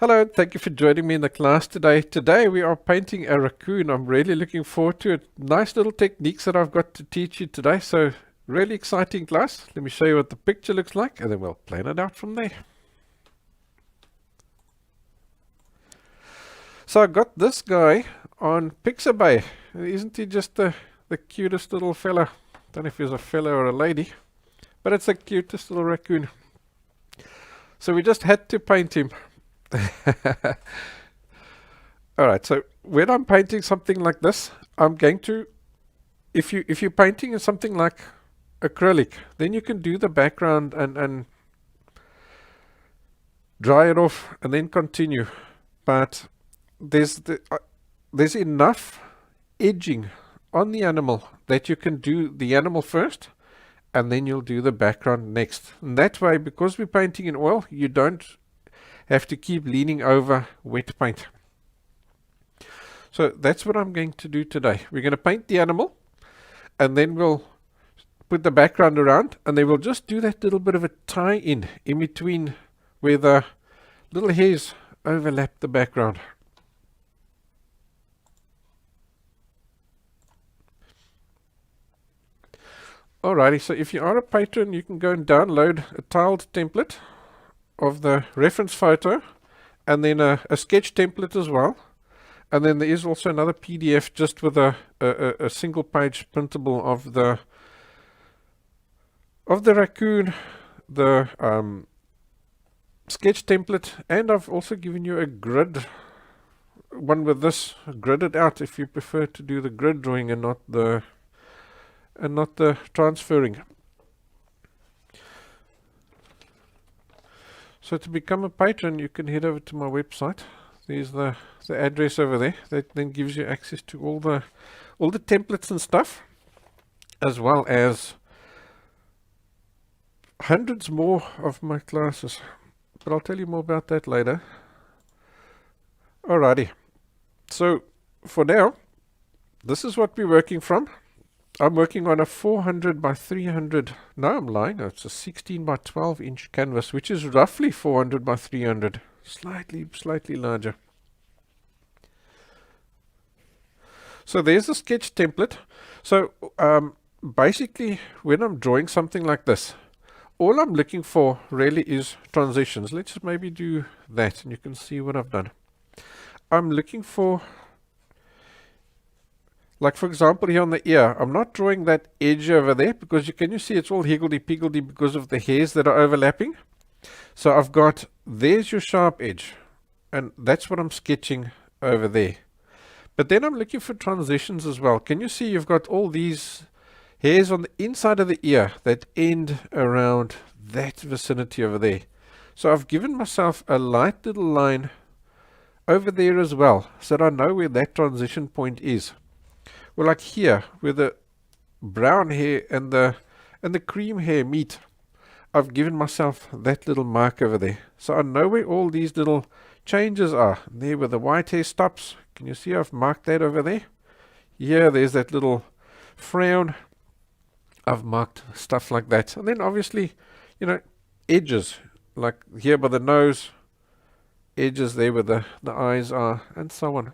Hello, and thank you for joining me in the class today. Today we are painting a raccoon. I'm really looking forward to it. Nice little techniques that I've got to teach you today. So really exciting class. Let me show you what the picture looks like and then we'll plan it out from there. So I got this guy on Pixabay. Isn't he just the cutest little fella? Don't know if he's a fella or a lady, but it's the cutest little raccoon. So we just had to paint him. Alright, so when I'm painting something like this, I'm going to, if you're painting in something like acrylic, then you can do the background and dry it off and then continue. But there's enough edging on the animal that you can do the animal first and then you'll do the background next. And that way, because we're painting in oil, you don't have to keep leaning over wet paint. So that's what I'm going to do today. We're going to paint the animal and then we'll put the background around and then we'll just do that little bit of a tie-in in between where the little hairs overlap the background. Alrighty, so if you are a patron, you can go and download a tiled template of the reference photo and then a sketch template as well, and then there is also another PDF just with a single page printable of the raccoon, the sketch template, and I've also given you a grid one with this gridded out if you prefer to do the grid drawing and not the transferring. So to become a patron, you can head over to my website. There's the address over there. That then gives you access to all the templates and stuff, as well as hundreds more of my classes. But I'll tell you more about that later. Alrighty. So for now, this is what we're working from. I'm working on a 400 by 300, no I'm lying, no, it's a 16 by 12 inch canvas, which is roughly 400 by 300, slightly larger. So there's a sketch template. So basically when I'm drawing something like this, all I'm looking for really is transitions. Let's maybe do that and you can see what I've done. I'm looking for, like for example here on the ear, I'm not drawing that edge over there because you see it's all higgledy-piggledy because of the hairs that are overlapping. So I've got, there's your sharp edge and that's what I'm sketching over there. But then I'm looking for transitions as well. Can you see you've got all these hairs on the inside of the ear that end around that vicinity over there. So I've given myself a light little line over there as well so that I know where that transition point is. Well, like here, where the brown hair and the cream hair meet, I've given myself that little mark over there. So I know where all these little changes are. There where the white hair stops. Can you see I've marked that over there? Here, there's that little frown. I've marked stuff like that. And then obviously, you know, edges. Like here by the nose, edges there where the eyes are, and so on.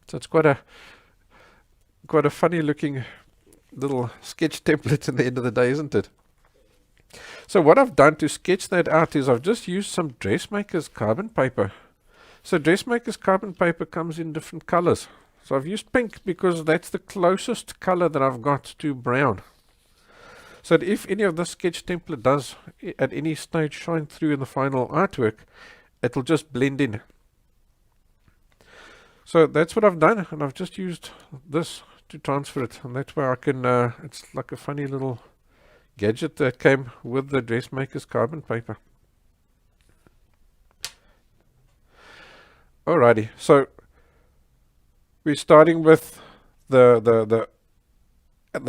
So it's quite a funny looking little sketch template in the end of the day, isn't it? So what I've done to sketch that out is I've just used some dressmaker's carbon paper. So dressmaker's carbon paper comes in different colors. So I've used pink because that's the closest color that I've got to brown. So that if any of the sketch template does at any stage shine through in the final artwork, it'll just blend in. So that's what I've done, and I've just used this to transfer it, and that's where I can, it's like a funny little gadget that came with the dressmaker's carbon paper. Alrighty, so we're starting with the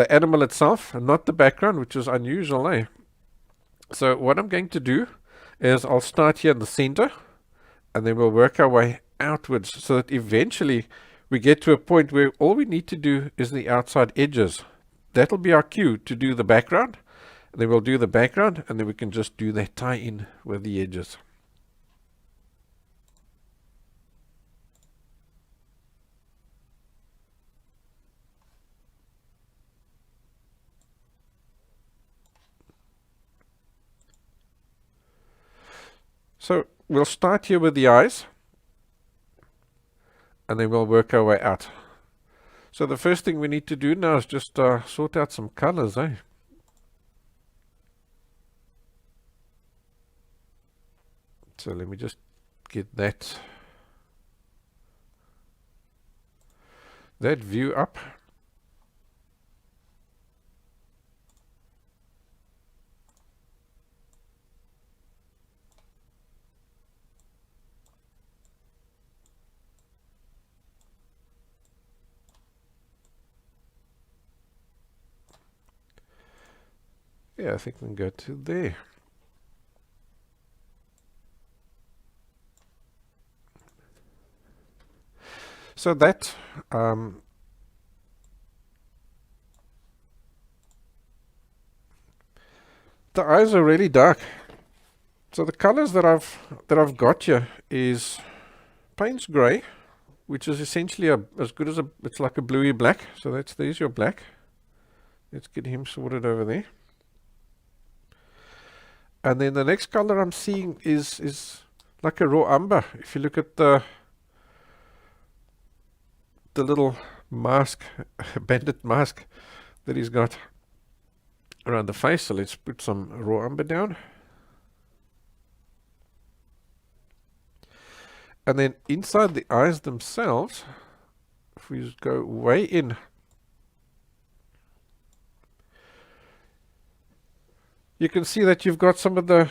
animal itself and not the background, which is unusual, eh? So what I'm going to do is I'll start here in the center and then we'll work our way outwards so that eventually we get to a point where all we need to do is the outside edges. That'll be our cue to do the background, Then we'll do the background, and then we can just do that tie-in with the edges. So we'll start here with the eyes, and then we'll work our way out. So the first thing we need to do now is just sort out some colors, eh? So let me just get that view up. Yeah, I think we can go to there. So that the eyes are really dark. So the colors that I've got here is Paynes Grey, which is essentially as good as it's like a bluey black. So there's your black. Let's get him sorted over there. And then the next color I'm seeing is like a raw umber. If you look at the little mask, bandit mask that he's got around the face. So let's put some raw umber down. And then inside the eyes themselves, if we just go way in, you can see that you've got some of the,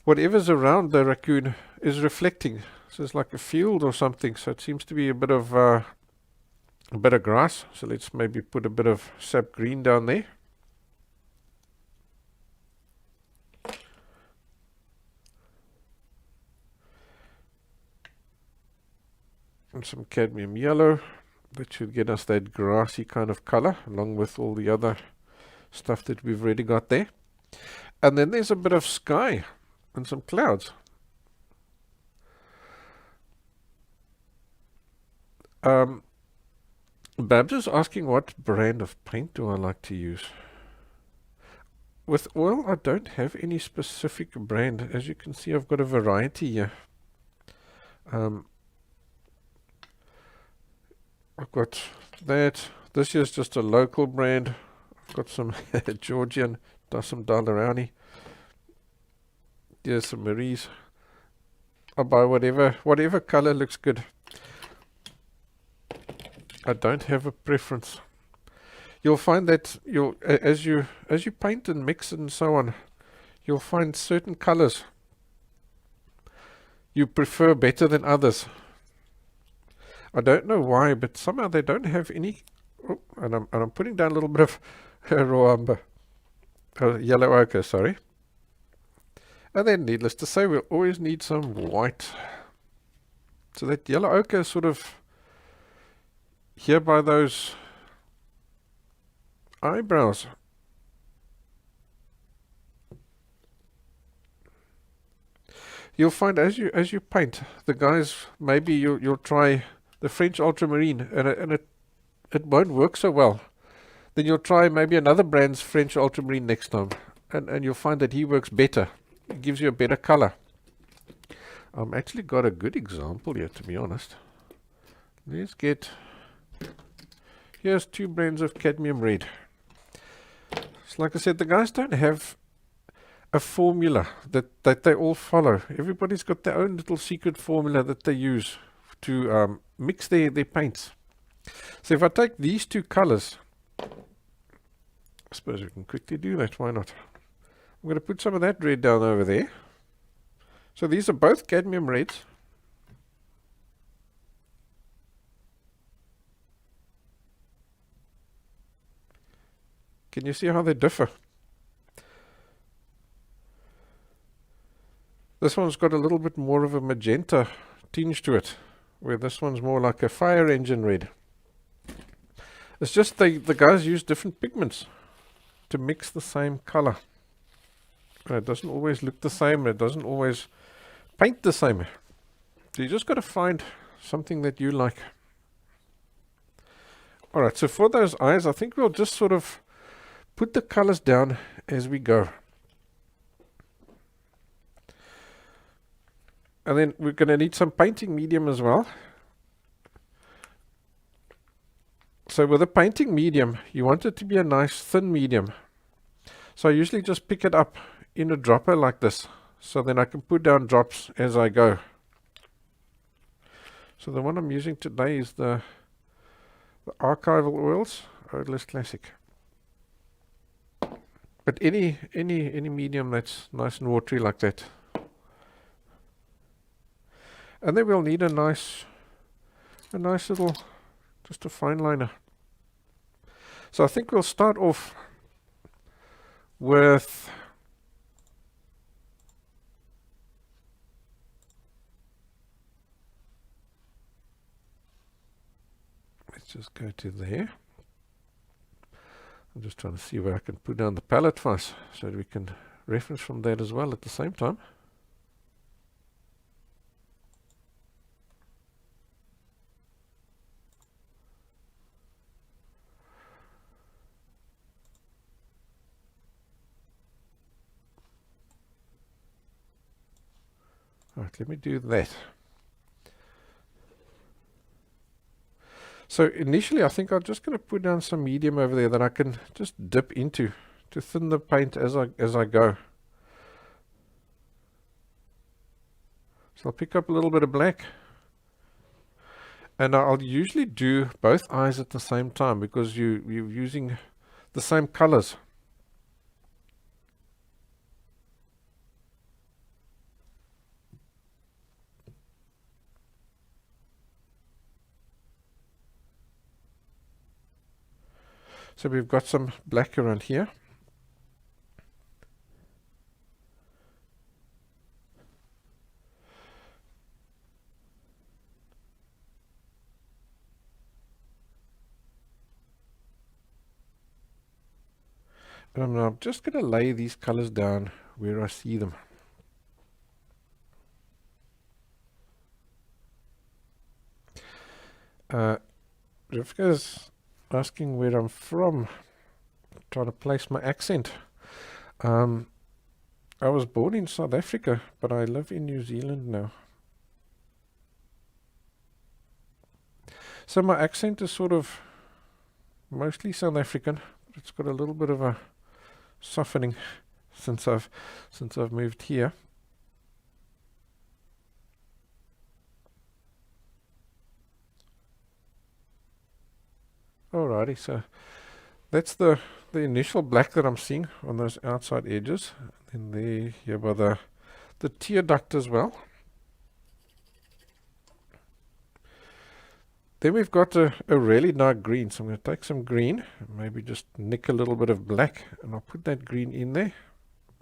whatever's around the raccoon is reflecting. So it's like a field or something. So it seems to be a bit of grass. So let's maybe put a bit of sap green down there. And some cadmium yellow. That should get us that grassy kind of color, along with all the other stuff that we've already got there. And then there's a bit of sky and some clouds. Babs is asking what brand of paint do I like to use. With oil, I don't have any specific brand. As you can see, I've got a variety here. I've got that. This is just a local brand. I've got some Georgian, some Dalarani. Here's some Marie's. I'll buy whatever color looks good. I don't have a preference. You'll find that as you paint and mix and so on, you'll find certain colors you prefer better than others. I don't know why, but somehow they don't have any. Oh, and I'm putting down a little bit of raw umber, yellow ochre, sorry. And then, needless to say, we'll always need some white. So that yellow ochre is sort of here by those eyebrows. You'll find as you paint, the guys, maybe you'll try the French Ultramarine and it won't work so well. Then you'll try maybe another brand's French Ultramarine next time, and you'll find that he works better. It gives you a better color. I've actually got a good example here, to be honest. Let's get, here's 2 brands of cadmium red. So like I said, the guys don't have a formula that they all follow. Everybody's got their own little secret formula that they use to mix their paints. So if I take these 2 colors, I suppose we can quickly do that. Why not? I'm going to put some of that red down over there. So these are both cadmium reds. Can you see how they differ? This one's got a little bit more of a magenta tinge to it, where this one's more like a fire engine red. It's just the guys use different pigments to mix the same color. And it doesn't always look the same, it doesn't always paint the same. So you just got to find something that you like. Alright, so for those eyes, I think we'll just sort of put the colors down as we go. And then we're going to need some painting medium as well. So with a painting medium, you want it to be a nice thin medium. So I usually just pick it up in a dropper like this. So then I can put down drops as I go. So the one I'm using today is the Archival Oils, Odorless Classic. But any medium that's nice and watery like that. And then we'll need a nice little, just a fine liner. So I think we'll start off with let's just go to there. I'm just trying to see where I can put down the palette first so that we can reference from that as well at the same time. Alright, let me do that. So initially I think I'm just going to put down some medium over there that I can just dip into to thin the paint as I go. So I'll pick up a little bit of black. And I'll usually do both eyes at the same time because you're using the same colors. So we've got some black around here. And I'm now just going to lay these colors down where I see them. Rivka's asking where I'm from, trying to place my accent. I was born in South Africa, but I live in New Zealand now. So my accent is sort of mostly South African. It's got a little bit of a softening since I've moved here. Alrighty, so that's the initial black that I'm seeing on those outside edges. And there, here by the tear duct as well. Then we've got a really dark green, so I'm going to take some green, maybe just nick a little bit of black, and I'll put that green in there.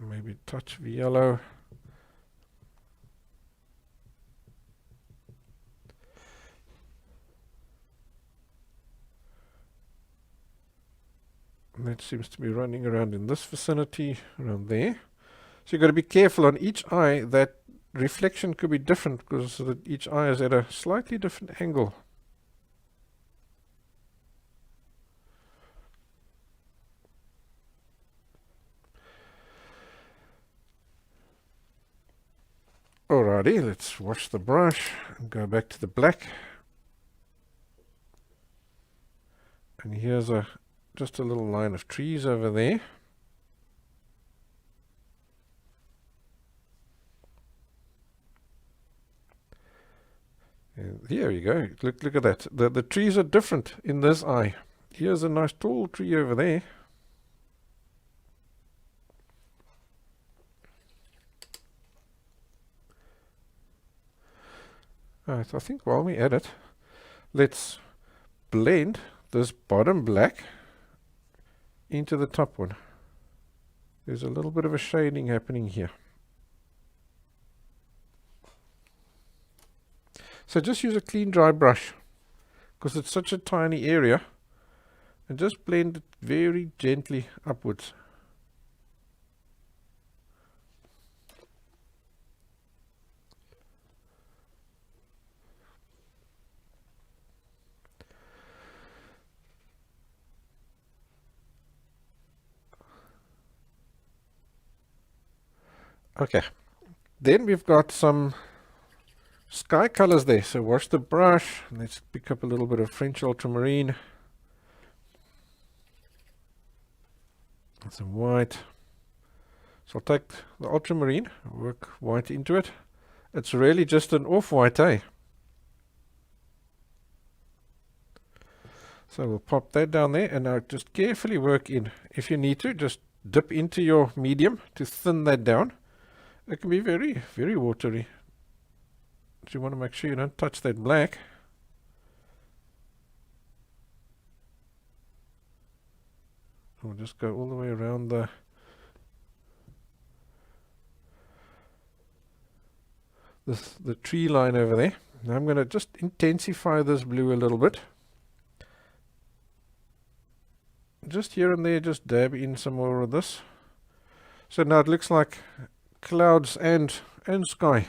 Maybe a touch of yellow. And that seems to be running around in this vicinity, around there. So you've got to be careful on each eye. That reflection could be different because each eye is at a slightly different angle. Alrighty, let's wash the brush and go back to the black. And here's just a little line of trees over there. And here we go. Look at that. The trees are different in this eye. Here's a nice tall tree over there. Alright, I think while we're at it, let's blend this bottom black into the top one. There's a little bit of a shading happening here. So just use a clean dry brush because it's such a tiny area, and just blend it very gently upwards. Okay, then we've got some sky colors there. So wash the brush. Let's pick up a little bit of French Ultramarine. And some white. So I'll take the ultramarine, work white into it. It's really just an off-white, eh? So we'll pop that down there, and now just carefully work in. If you need to, just dip into your medium to thin that down. It can be very, very watery. So you want to make sure you don't touch that black. We'll just go all the way around the tree line over there. Now I'm going to just intensify this blue a little bit. Just here and there, just dab in some more of this. So now it looks like clouds and sky.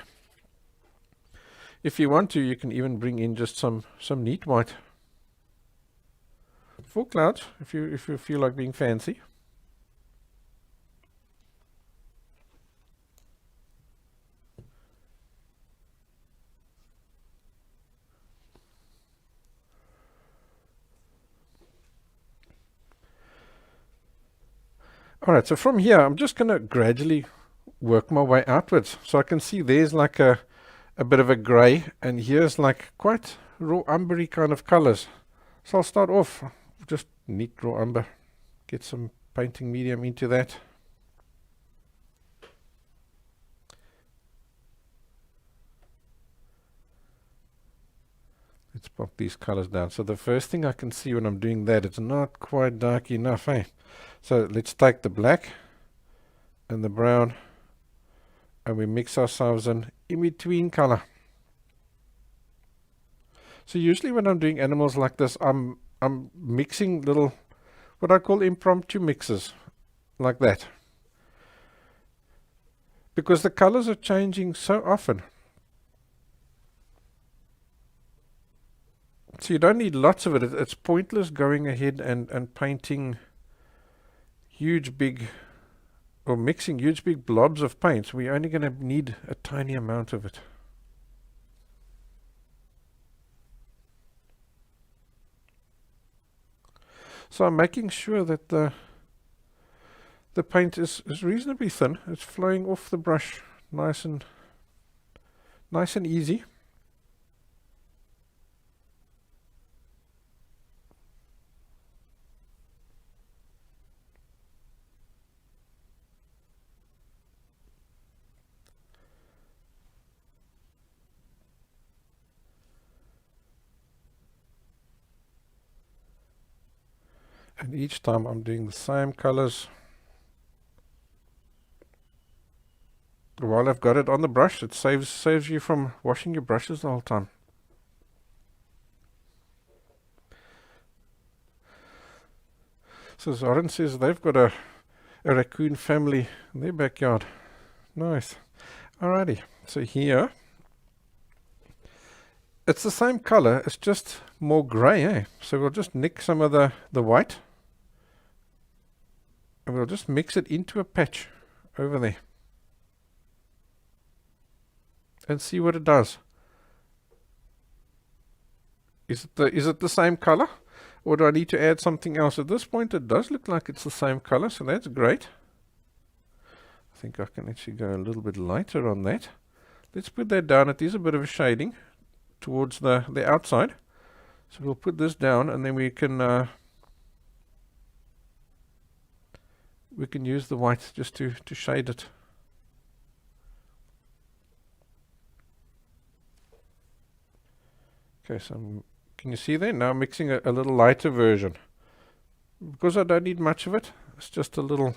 If you want to, you can even bring in just some neat white for clouds, if you feel like being fancy. Alright, so from here I'm just going to gradually work my way outwards. So I can see there's like a bit of a grey, and here's like quite raw umbery kind of colours. So I'll start off just neat raw umber, get some painting medium into that. Let's pop these colours down. So the first thing I can see when I'm doing that, it's not quite dark enough, eh? So let's take the black and the brown, and we mix ourselves an in-between color. So usually when I'm doing animals like this, I'm mixing little, what I call impromptu mixes, like that. Because the colors are changing so often. So you don't need lots of it. It's pointless going ahead and painting huge big, or mixing huge big blobs of paint. We're only going to need a tiny amount of it. So I'm making sure that the paint is reasonably thin. It's flowing off the brush nice and easy. And each time I'm doing the same colors. While I've got it on the brush, it saves you from washing your brushes the whole time. So Zoran says they've got a raccoon family in their backyard. Nice. Alrighty, so here it's the same color, it's just more grey, eh? So we'll just nick some of the white, and we'll just mix it into a patch over there and see what it does. Is it the same color, or do I need to add something else? At this point it does look like it's the same color, so that's great. I think I can actually go a little bit lighter on that. Let's put that down. It is a bit of a shading towards the outside, so we'll put this down, and then we can use the white just to shade it. Okay, so can you see there? Now I'm mixing a little lighter version. Because I don't need much of it, it's just a little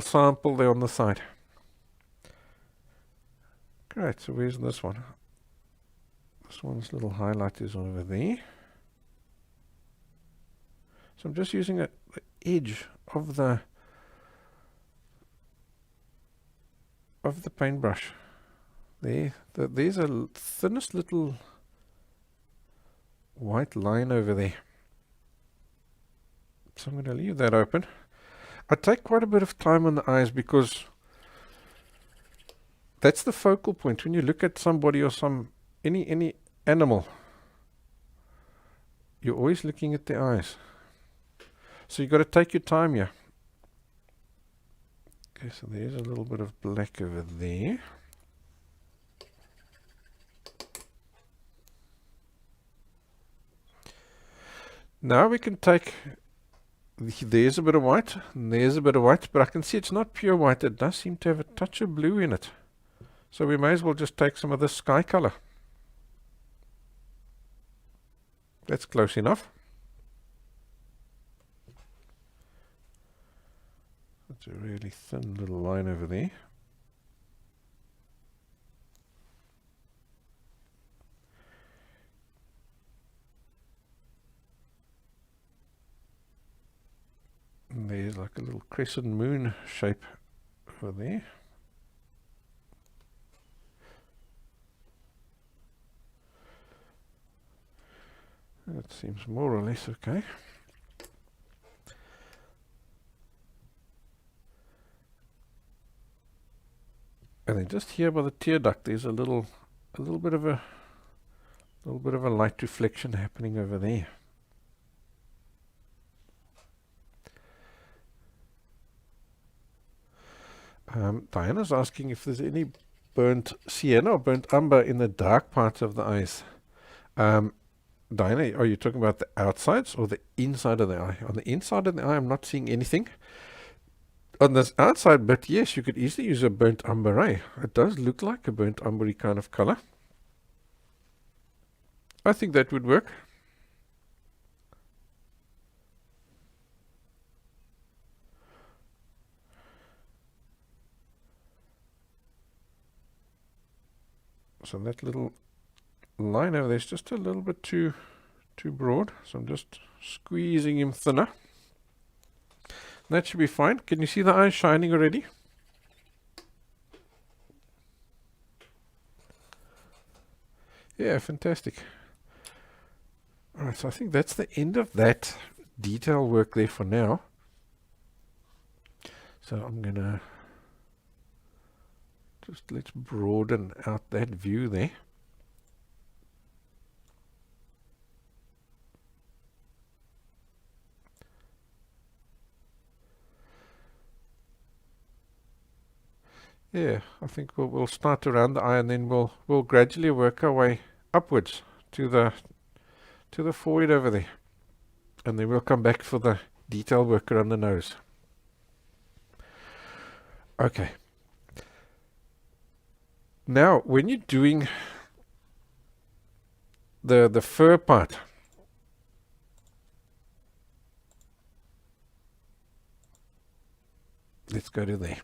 sample there on the side. Great, so where's this one? This one's little highlight is over there. So I'm just using the edge of the paintbrush. There's a thinnest little white line over there. So I'm going to leave that open. I take quite a bit of time on the eyes because That's the focal point. When you look at somebody or any animal, you're always looking at their eyes. So you've got to take your time here. Okay, so there's a little bit of black over there. Now we can take, there's a bit of white, and there's a bit of white, but I can see it's not pure white. It does seem to have a touch of blue in it. So we may as well just take some of this sky color. That's close enough. That's a really thin little line over there. And there's like a little crescent moon shape over there. That seems more or less okay. And then just here by the tear duct, there's a little bit of a light reflection happening over there. Diana's asking if there's any burnt sienna or burnt umber in the dark parts of the eyes. Diana, are you talking about the outsides or the inside of the eye? On the inside of the eye, I'm not seeing anything. On this outside bit, yes, you could easily use a burnt umber. It does look like a burnt umbery kind of color. I think that would work. So that little line over there is just a little bit too broad, so I'm just squeezing him thinner. That should be fine. Can you see the eyes shining already? Yeah, fantastic. Alright, so I think that's the end of that detail work there for now. So I'm gonna let's broaden out that view there. Yeah, I think we'll start around the eye, and then we'll gradually work our way upwards to the forehead over there, and then we'll come back for the detail work around the nose. Okay. Now, when you're doing the fur part, let's go to there.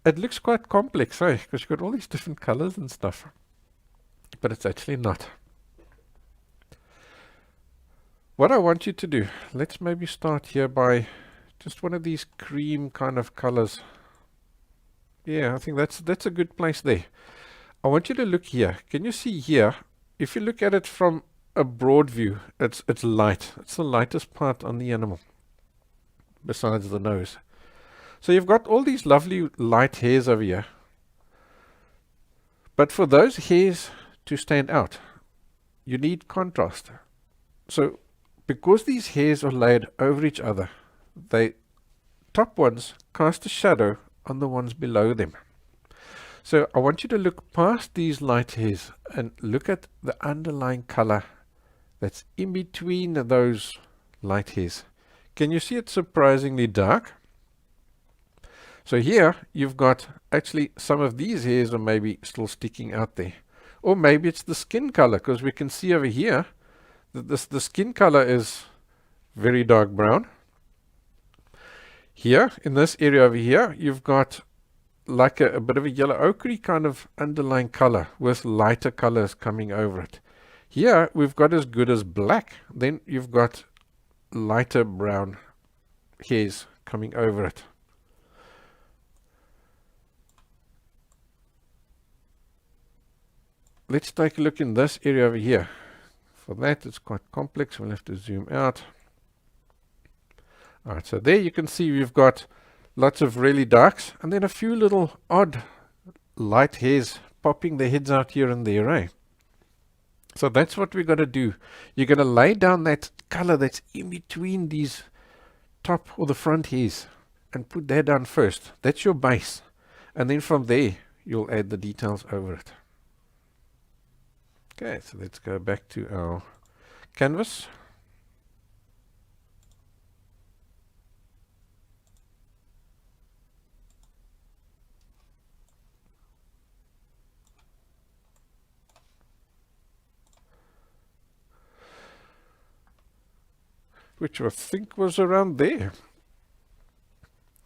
It looks quite complex, because you've got all these different colors and stuff, but it's actually not. What I want you to do, let's maybe start here by just one of these cream kind of colors. Yeah, I think that's a good place there. I want you to look here. Can you see here? If you look at it from a broad view, it's light. It's the lightest part on the animal, besides the nose. So you've got all these lovely light hairs over here. But for those hairs to stand out, you need contrast. So because these hairs are laid over each other, the top ones cast a shadow on the ones below them. So I want you to look past these light hairs and look at the underlying color that's in between those light hairs. Can you see it's surprisingly dark? So here you've got actually some of these hairs are maybe still sticking out there. Or maybe it's the skin color, because we can see over here that the skin color is very dark brown. Here, in this area over here, you've got like a bit of a yellow ochre kind of underlying color with lighter colors coming over it. Here we've got as good as black. Then you've got lighter brown hairs coming over it. Let's take a look in this area over here. For that, it's quite complex. We'll have to zoom out. Alright, so there you can see we've got lots of really darks, and then a few little odd light hairs popping their heads out here and there, eh? So that's what we're going to do. You're going to lay down that color that's in between these top or the front hairs and put that down first. That's your base. And then from there, you'll add the details over it. Okay, so let's go back to our canvas. Which I think was around there.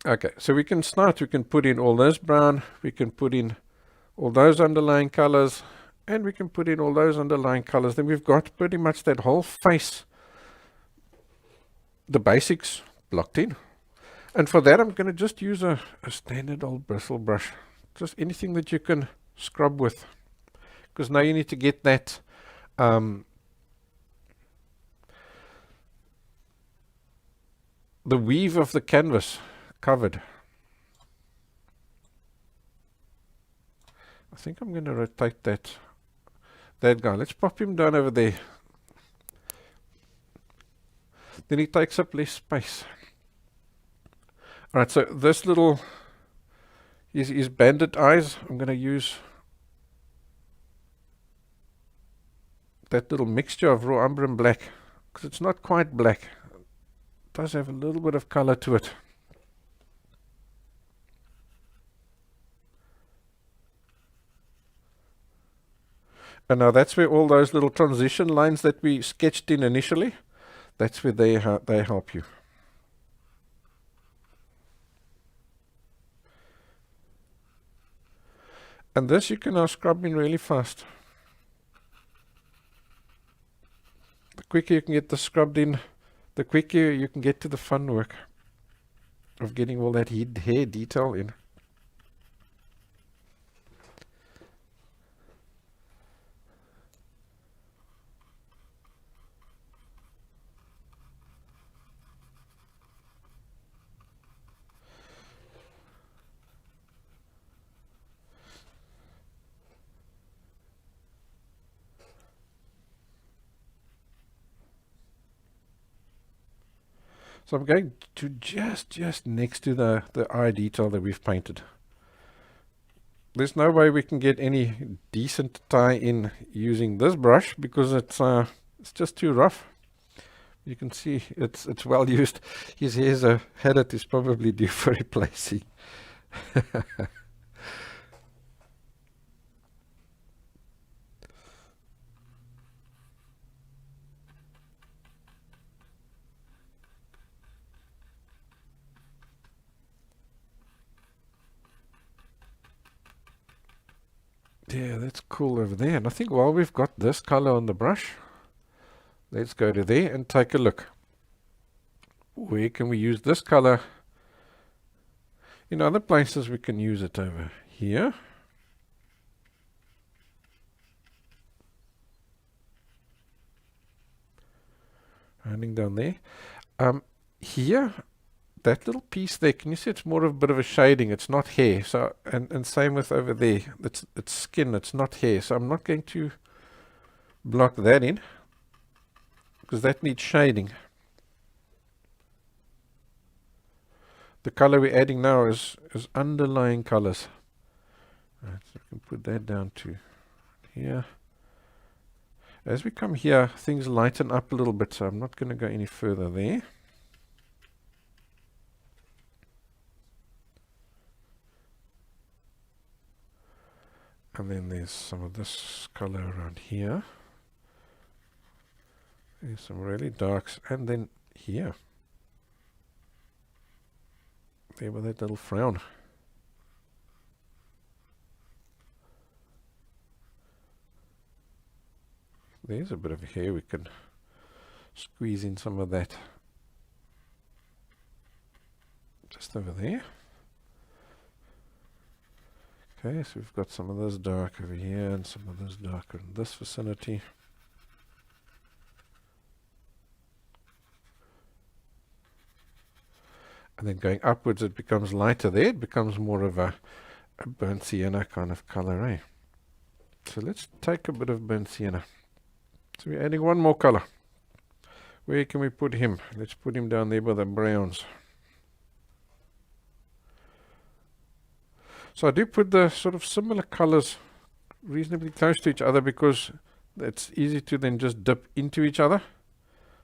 Okay, so we can start. We can put in all those brown. We can put in all those underlying colors. And we can put in all those underlying colors. Then we've got pretty much that whole face, the basics, blocked in. And for that, I'm going to just use a standard old bristle brush. Just anything that you can scrub with. Because now you need to get that the weave of the canvas covered. I think I'm going to rotate that guy. Let's pop him down over there. Then he takes up less space. Alright, so this little, his bandit eyes, I'm going to use that little mixture of raw umber and black, because it's not quite black. It does have a little bit of color to it. And now that's where all those little transition lines that we sketched in initially, that's where they help you. And this you can now scrub in really fast. The quicker you can get this scrubbed in, the quicker you can get to the fun work of getting all that hair detail in. So I'm going to just next to the eye detail that we've painted. There's no way we can get any decent tie in using this brush because it's just too rough. You can see it's well used. His hairs are had it is probably due for replacing. Yeah, that's cool over there. And I think while we've got this color on the brush, let's go to there and take a look. Where can we use this color? In other places we can use it over here. Running down there. Here, that little piece there, can you see it's more of a bit of a shading? It's not hair. So and same with over there. It's skin, it's not hair. So I'm not going to block that in because that needs shading. The color we're adding now is underlying colors. Right, so we can put that down to here. As we come here, things lighten up a little bit, so I'm not going to go any further there. And then there's some of this color around here. There's some really darks, and then here. There with that little frown. There's a bit of hair, we can squeeze in some of that just over there. Okay, so we've got some of this dark over here and some of this darker in this vicinity. And then going upwards it becomes lighter there. It becomes more of a burnt sienna kind of color, eh? So let's take a bit of burnt sienna. So we're adding one more color. Where can we put him? Let's put him down there by the browns. So I do put the sort of similar colors reasonably close to each other because it's easy to then just dip into each other.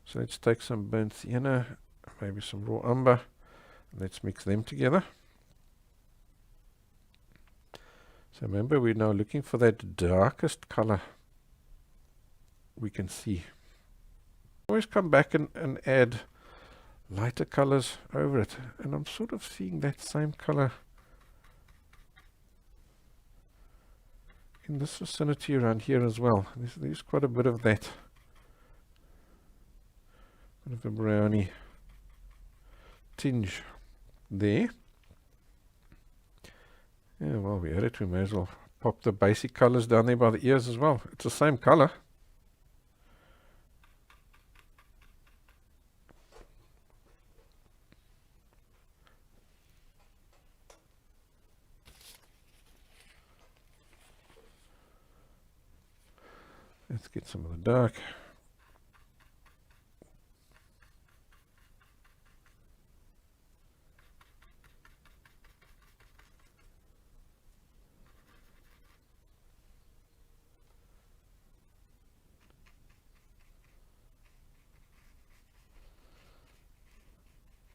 So let's take some burnt sienna, maybe some raw umber. Let's mix them together. So remember, we're now looking for that darkest color we can see. Always come back and add lighter colors over it. And I'm sort of seeing that same color in this vicinity around here as well. There's quite a bit of that. Bit of a browny tinge there. Yeah, well, we had it. We may as well pop the basic colors down there by the ears as well. It's the same color. Let's get some of the dark.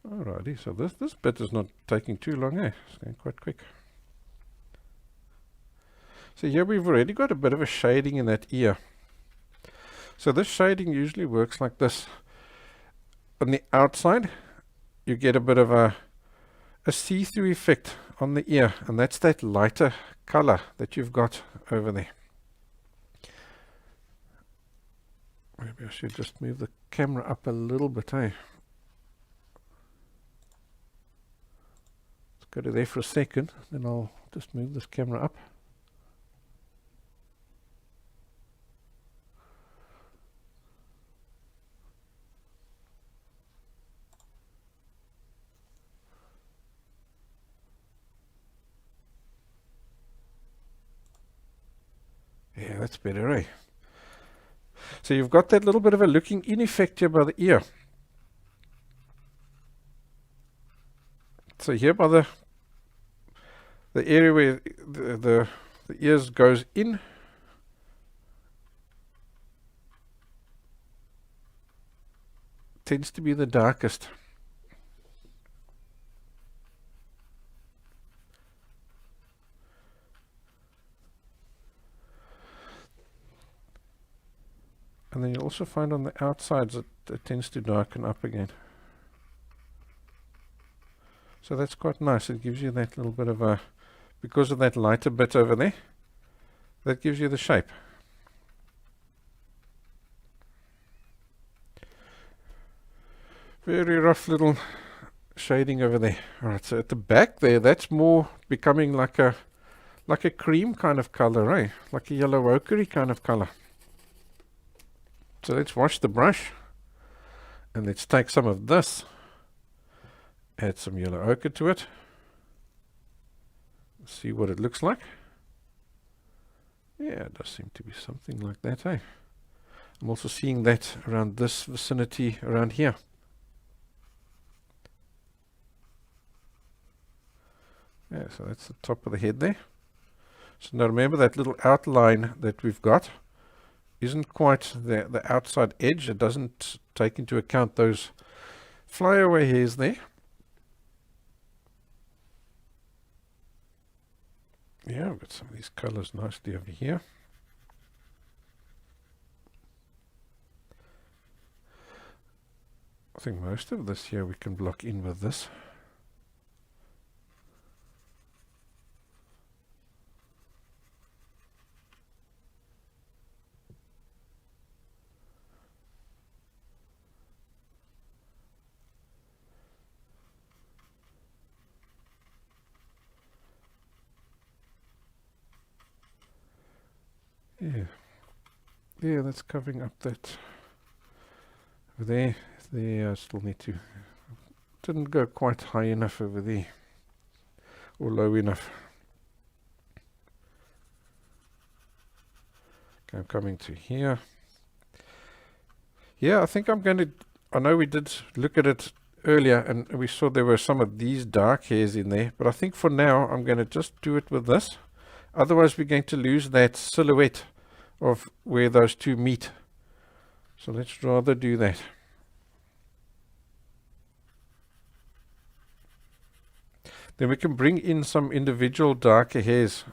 Alrighty, so this bit is not taking too long, eh? It's going quite quick. So here we've already got a bit of a shading in that ear. So this shading usually works like this. On the outside, you get a bit of a see-through effect on the ear, and that's that lighter color that you've got over there. Maybe I should just move the camera up a little bit, eh? Let's go to there for a second, then I'll just move this camera up. Yeah, that's better, eh? So you've got that little bit of a looking in effect here by the ear. So here by the area where the ears goes in, tends to be the darkest. And then you also find on the outsides that it tends to darken up again. So that's quite nice. It gives you that little bit of a, because of that lighter bit over there, that gives you the shape. Very rough little shading over there. Alright, so at the back there, that's more becoming like a cream kind of color, eh? Like a yellow ochre kind of color. So let's wash the brush and let's take some of this, add some yellow ochre to it, see what it looks like. Yeah, it does seem to be something like that, eh? I'm also seeing that around this vicinity around here. Yeah, so that's the top of the head there. So now remember that little outline that we've got isn't quite the outside edge. It doesn't take into account those flyaway hairs there. Yeah, I've got some of these colors nicely over here. I think most of this here we can block in with this. Yeah, that's covering up that over there. I still need to Didn't go quite high enough over there, or low enough. Okay, I'm coming to here. Yeah, I think I'm going to, I know we did look at it earlier and we saw there were some of these dark hairs in there, but I think for now I'm going to just do it with this. Otherwise we're going to lose that silhouette of where those two meet. So let's rather do that. Then we can bring in some individual darker hairs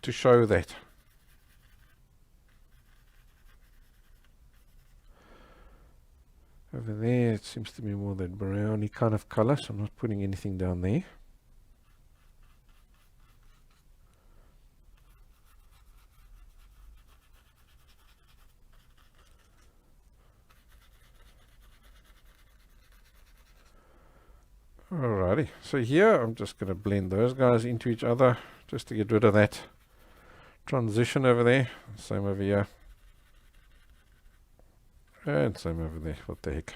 to show that. Over there it seems to be more that browny kind of color, so I'm not putting anything down there. Alrighty, so here I'm just going to blend those guys into each other just to get rid of that transition over there. Same over here. And same over there. What the heck.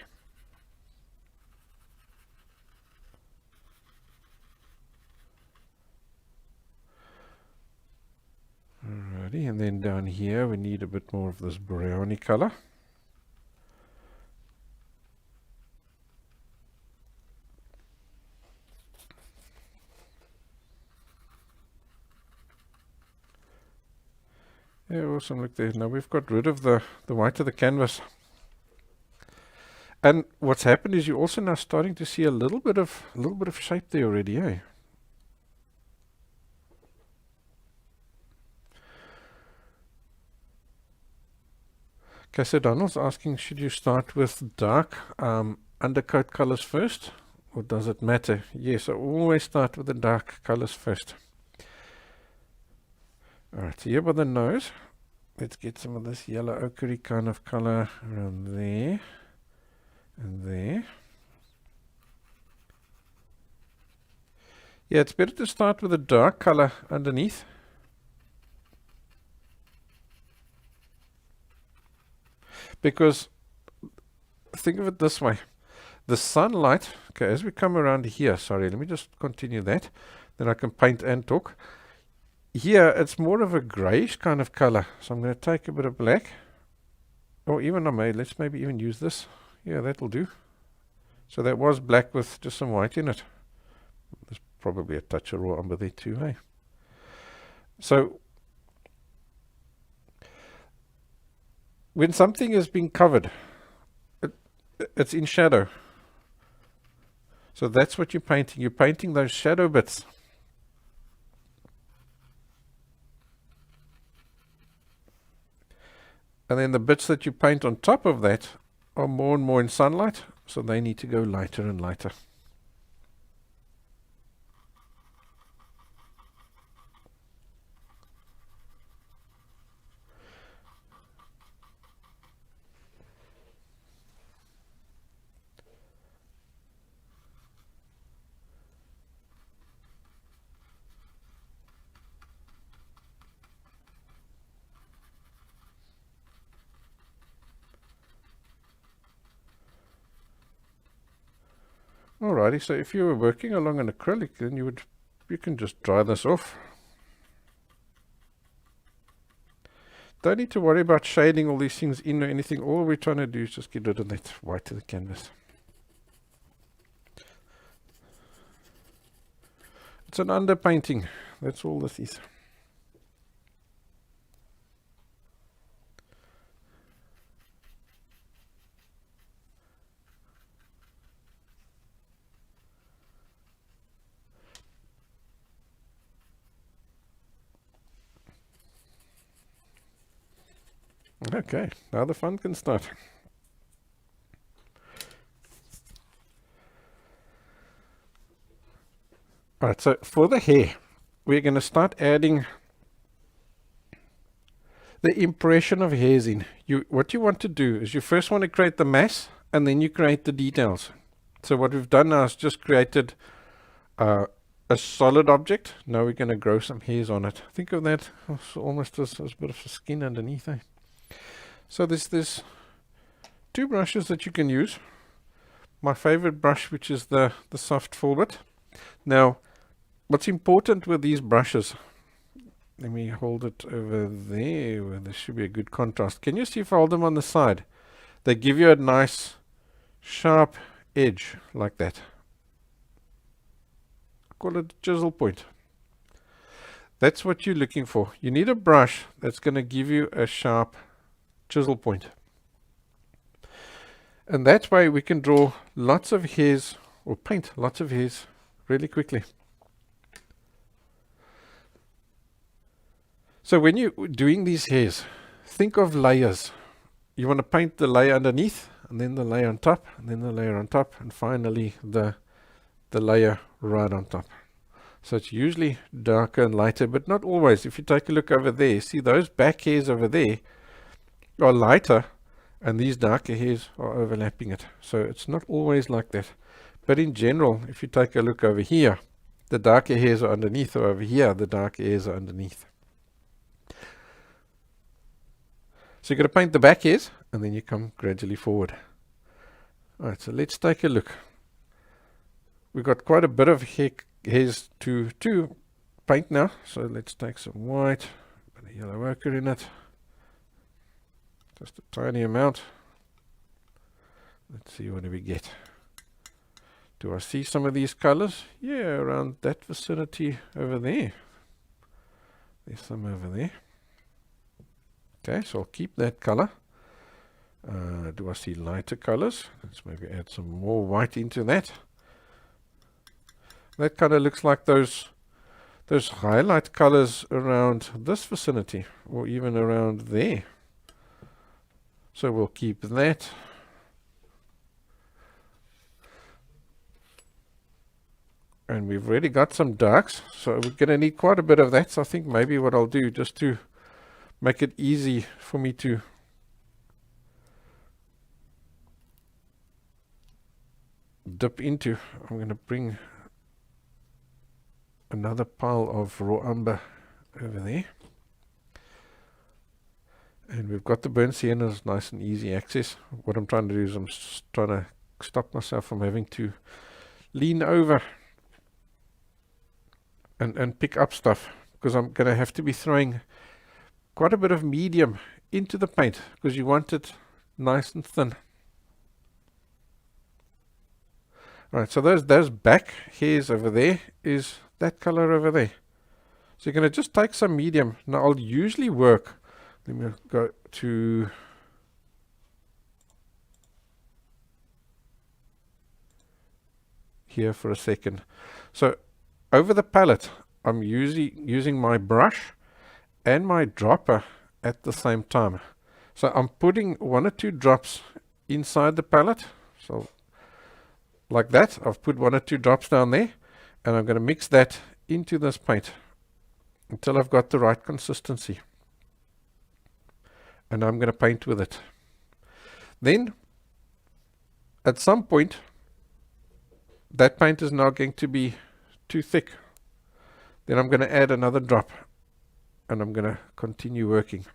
Alrighty, and then down here we need a bit more of this browny color. Yeah, awesome. Look there. Now we've got rid of the white of the canvas. And what's happened is you're also now starting to see a little bit of shape there already, eh? Okay, so Donald's asking, should you start with dark undercoat colors first, or does it matter? Yes, I always start with the dark colors first. Alright, so here by the nose, let's get some of this yellow ochre kind of color around there and there. Yeah, it's better to start with a dark color underneath. Because think of it this way. The sunlight, okay, as we come around here, sorry, let me just continue that. Then I can paint and talk. Here, it's more of a grayish kind of color. So I'm going to take a bit of black. Or even let's maybe even use this. Yeah, that'll do. So that was black with just some white in it. There's probably a touch of raw umber there too, hey? So when something is being covered, it's in shadow. So that's what you're painting. You're painting those shadow bits. And then the bits that you paint on top of that are more and more in sunlight, so they need to go lighter and lighter. Alrighty, so if you were working along an acrylic, then you can just dry this off. Don't need to worry about shading all these things in or anything. All we're trying to do is just get rid of that white to the canvas. It's an underpainting. That's all this is. Okay, now the fun can start. Alright, so for the hair, we're going to start adding the impression of hairs in. What you want to do is you first want to create the mass, and then you create the details. So what we've done now is just created a solid object. Now we're going to grow some hairs on it. Think of that almost as a bit of skin underneath. So there's two brushes that you can use. my favorite brush, which is the soft Filbert. Now, what's important with these brushes, let me hold it over there where there should be a good contrast. Can you see if I hold them on the side? They give you a nice sharp edge like that. I call it a chisel point. That's what you're looking for. You need a brush that's going to give you a sharp chisel point. And that way we can draw lots of hairs or paint lots of hairs really quickly. So when you're doing these hairs, think of layers. You want to paint the layer underneath, and then the layer on top, and then the layer on top, and finally the layer right on top. So it's usually darker and lighter, but not always. If you take a look over there, see those back hairs over there are lighter, and these darker hairs are overlapping it. So it's not always like that. But in general, if you take a look over here, the darker hairs are underneath, or over here, the darker hairs are underneath. So you're going to paint the back hairs, and then you come gradually forward. Alright, so let's take a look. We've got quite a bit of hairs to paint now. So let's take some white, put a yellow ochre in it. Just a tiny amount. Let's see what do we get. Do I see some of these colors? Yeah, around that vicinity over there. There's some over there. Okay, so I'll keep that color. Do I see lighter colors? Let's maybe add some more white into that. That kind of looks like those highlight colors around this vicinity, or even around there. So we'll keep that. And we've already got some darks, so we're going to need quite a bit of that. So I think maybe what I'll do, just to make it easy for me to dip into, I'm going to bring another pile of raw umber over there. And we've got the burnt siennas, nice and easy access. What I'm trying to do is I'm trying to stop myself from having to lean over and pick up stuff, because I'm going to have to be throwing quite a bit of medium into the paint, because you want it nice and thin. Right, so those back hairs over there is that color over there. So you're going to just take some medium. Now I'll usually work, let me go to here for a second. So over the palette, I'm using my brush and my dropper at the same time. So I'm putting 1 or 2 drops inside the palette. So like that, I've put 1 or 2 drops down there, and I'm going to mix that into this paint until I've got the right consistency. And I'm going to paint with it. Then, at some point, that paint is now going to be too thick. Then I'm going to add another drop, and I'm going to continue working.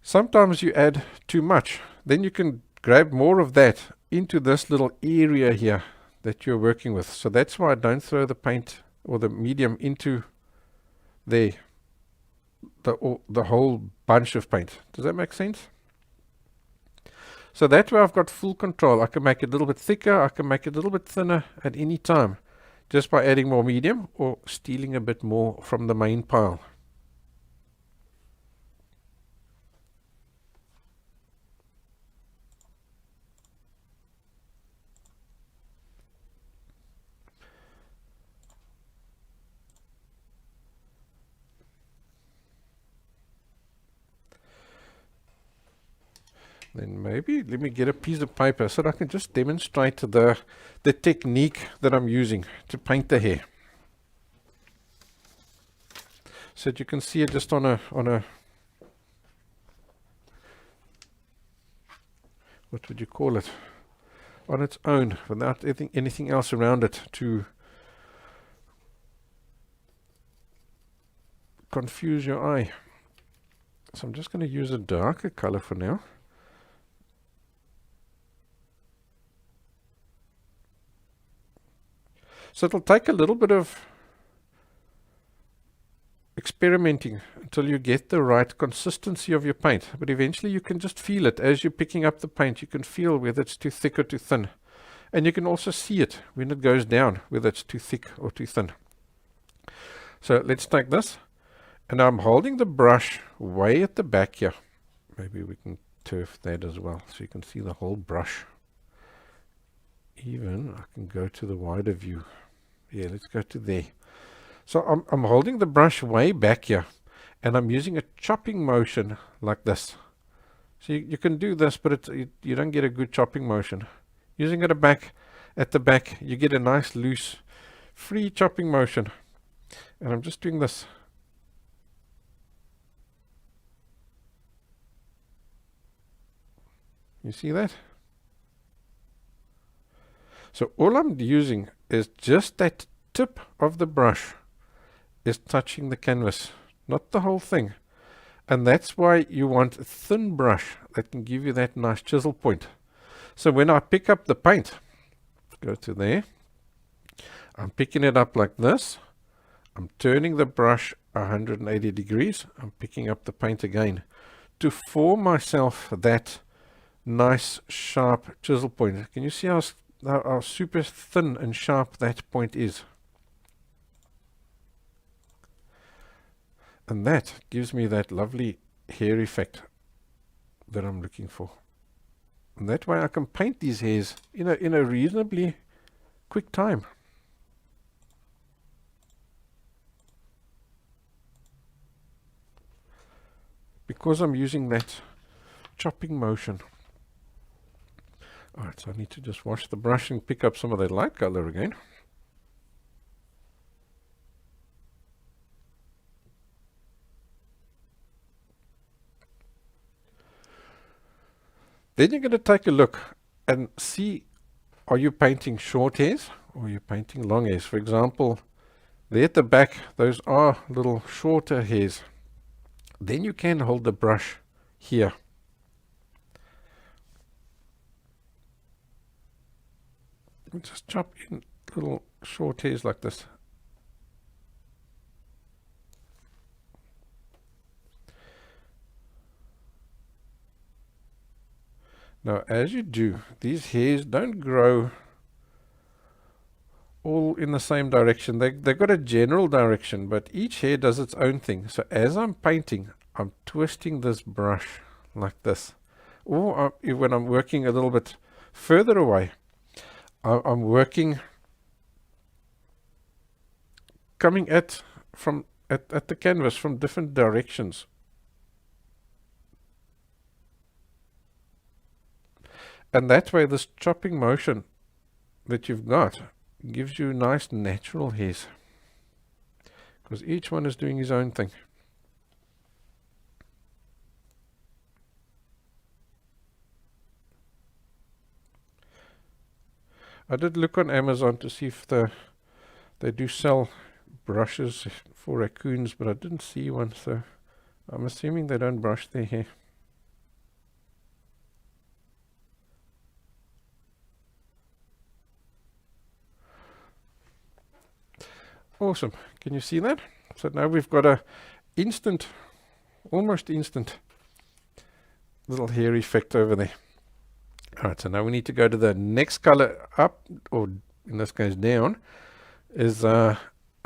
Sometimes you add too much. Then you can grab more of that into this little area here that you're working with. So that's why I don't throw the paint or the medium into there, the whole bunch of paint. Does that make sense? So that way I've got full control. I can make it a little bit thicker, I can make it a little bit thinner at any time, just by adding more medium or stealing a bit more from the main pile. Then maybe let me get a piece of paper so that I can just demonstrate the technique that I'm using to paint the hair. So that you can see it just on a what would you call it? On its own, without anything else around it to confuse your eye. So I'm just going to use a darker color for now. So it'll take a little bit of experimenting until you get the right consistency of your paint, but eventually you can just feel it as you're picking up the paint. You can feel whether it's too thick or too thin, and you can also see it when it goes down, whether it's too thick or too thin. So let's take this, and I'm holding the brush way at the back here. Maybe we can turf that as well so you can see the whole brush. Even I can go to the wider view. Yeah, let's go to there. So I'm holding the brush way back here, and I'm using a chopping motion like this. So you can do this, but you don't get a good chopping motion. Using it at the back, you get a nice loose, free chopping motion. And I'm just doing this. You see that? So all I'm using is just that tip of the brush is touching the canvas, not the whole thing. And that's why you want a thin brush that can give you that nice chisel point. So when I pick up the paint, go to there, I'm picking it up like this. I'm turning the brush 180 degrees. I'm picking up the paint again to form myself that nice sharp chisel point. Can you see how super thin and sharp that point is? And that gives me that lovely hair effect that I'm looking for. And that way I can paint these hairs in a reasonably quick time. Because I'm using that chopping motion. Alright, so I need to just wash the brush and pick up some of that light color again. Then you're going to take a look and see, are you painting short hairs or are you painting long hairs? For example, there at the back, those are little shorter hairs. Then you can hold the brush here. Just chop in little short hairs like this. Now, as you do, these hairs don't grow all in the same direction. They've got a general direction, but each hair does its own thing. So as I'm painting, I'm twisting this brush like this. Or when I'm working a little bit further away, I'm working, coming at the canvas from different directions. And that way, this chopping motion that you've got gives you nice natural hairs, because each one is doing his own thing. I did look on Amazon to see if they do sell brushes for raccoons, but I didn't see one, so I'm assuming they don't brush their hair. Awesome. Can you see that? So now we've got a instant, almost instant little hair effect over there. Alright, so now we need to go to the next color up, or in this case down, is a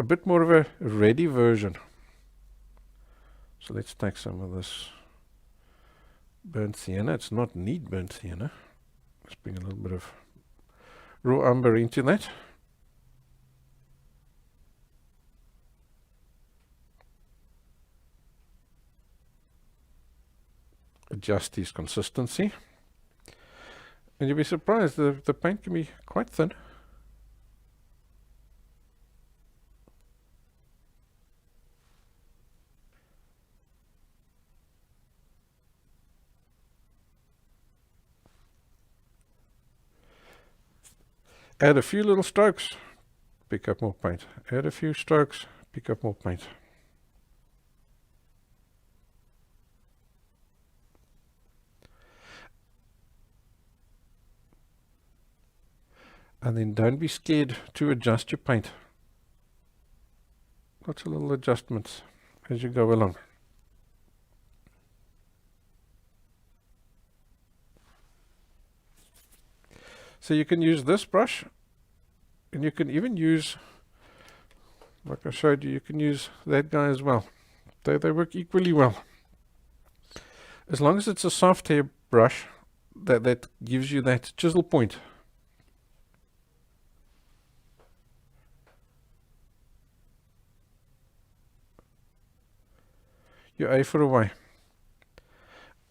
bit more of a ready version. So let's take some of this burnt sienna. It's not neat burnt sienna. Let's bring a little bit of raw umber into that. Adjust his consistency. And you'll be surprised, the paint can be quite thin. Add a few little strokes, pick up more paint. Add a few strokes, pick up more paint. And then don't be scared to adjust your paint. Lots of little adjustments as you go along. So you can use this brush, and you can even use, like I showed you, you can use that guy as well. They work equally well. As long as it's a soft hair brush that gives you that chisel point. You're A for a way.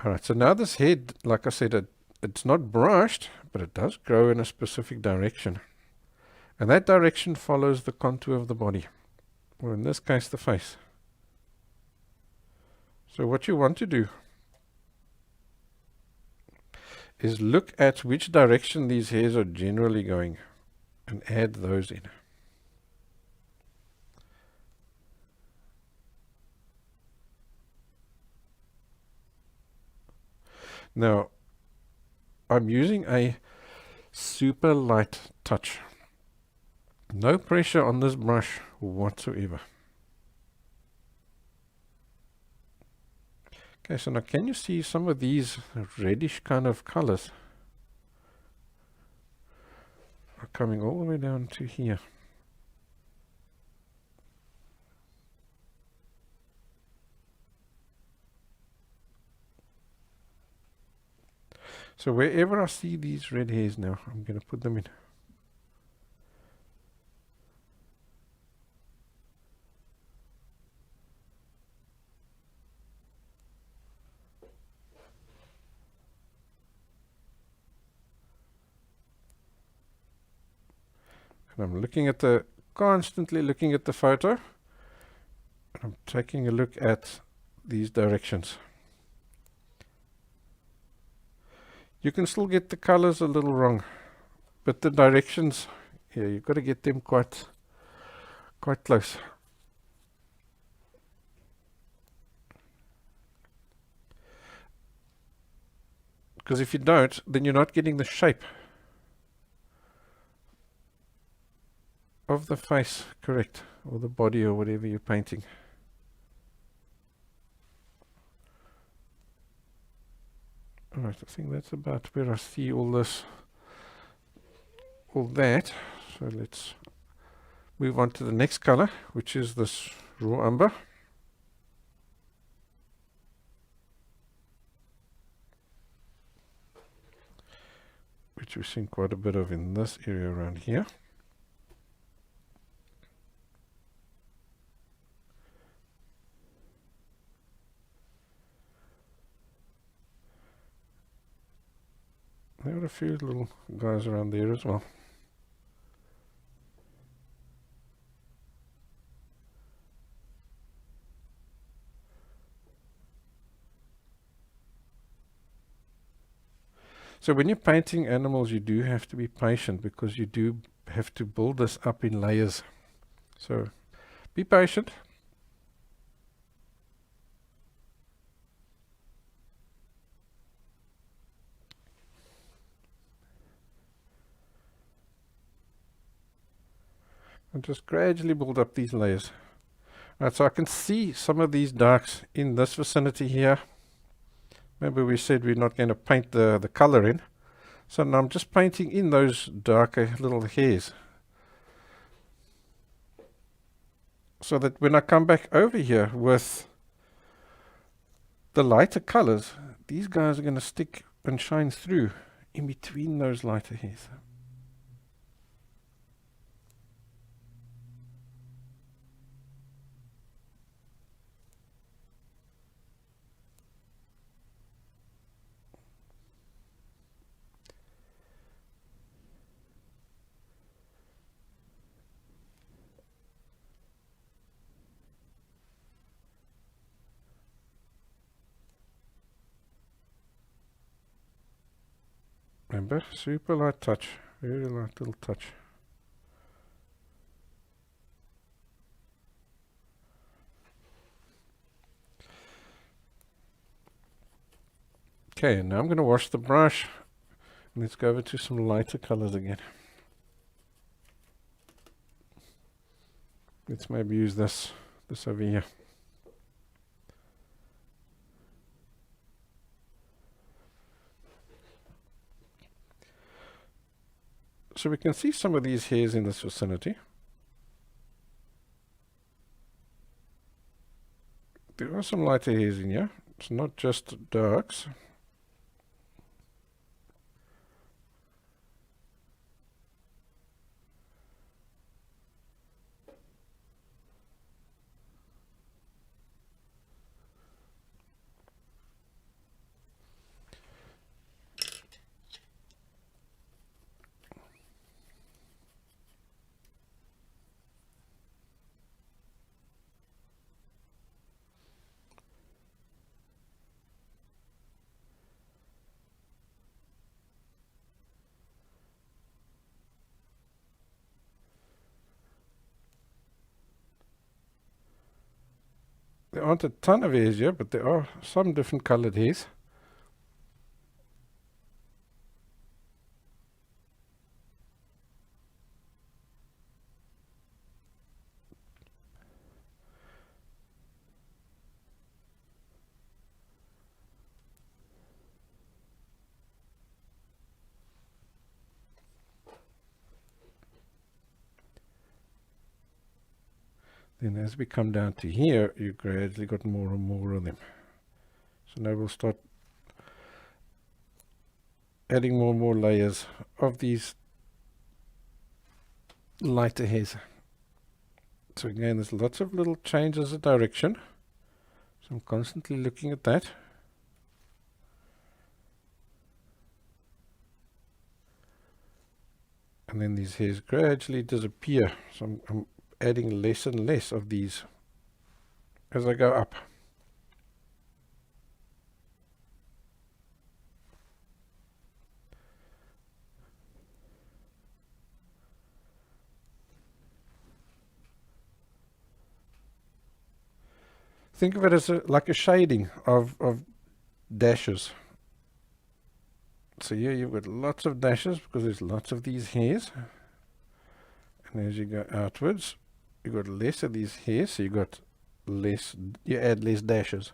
Alright, so now this head, like I said, it's not brushed, but it does grow in a specific direction. And that direction follows the contour of the body, or in this case, the face. So what you want to do is look at which direction these hairs are generally going and add those in. Now, I'm using a super light touch. No pressure on this brush whatsoever. Okay, so now can you see some of these reddish kind of colors are coming all the way down to here. So wherever I see these red hairs now, I'm going to put them in. And I'm looking at constantly looking at the photo. And I'm taking a look at these directions. You can still get the colors a little wrong, but the directions, yeah, you've got to get them quite close. Because if you don't, then you're not getting the shape of the face correct, or the body, or whatever you're painting. Alright, I think that's about where I see all that. So let's move on to the next color, which is this raw umber. Which we've seen quite a bit of in this area around here. There are a few little guys around there as well. So when you're painting animals, you do have to be patient, because you do have to build this up in layers. So be patient. And just gradually build up these layers. Right, so I can see some of these darks in this vicinity here. Remember we said we're not going to paint the color in. So now I'm just painting in those darker little hairs. So that when I come back over here with the lighter colors, these guys are going to stick and shine through in between those lighter hairs. Remember, super light touch, very light little touch. Okay, now I'm going to wash the brush. Let's go over to some lighter colors again. Let's maybe use this over here. So we can see some of these hairs in this vicinity. There are some lighter hairs in here. It's not just darks. There aren't a ton of hairs here, but there are some different colored hairs. Then as we come down to here, you gradually got more and more of them. So now we'll start adding more and more layers of these lighter hairs. So again, there's lots of little changes of direction. So I'm constantly looking at that. And then these hairs gradually disappear. So I'm adding less and less of these as I go up. Think of it as like a shading of dashes. So here you've got lots of dashes because there's lots of these hairs. And as you go outwards, you've got less of these hairs, so you add less dashes.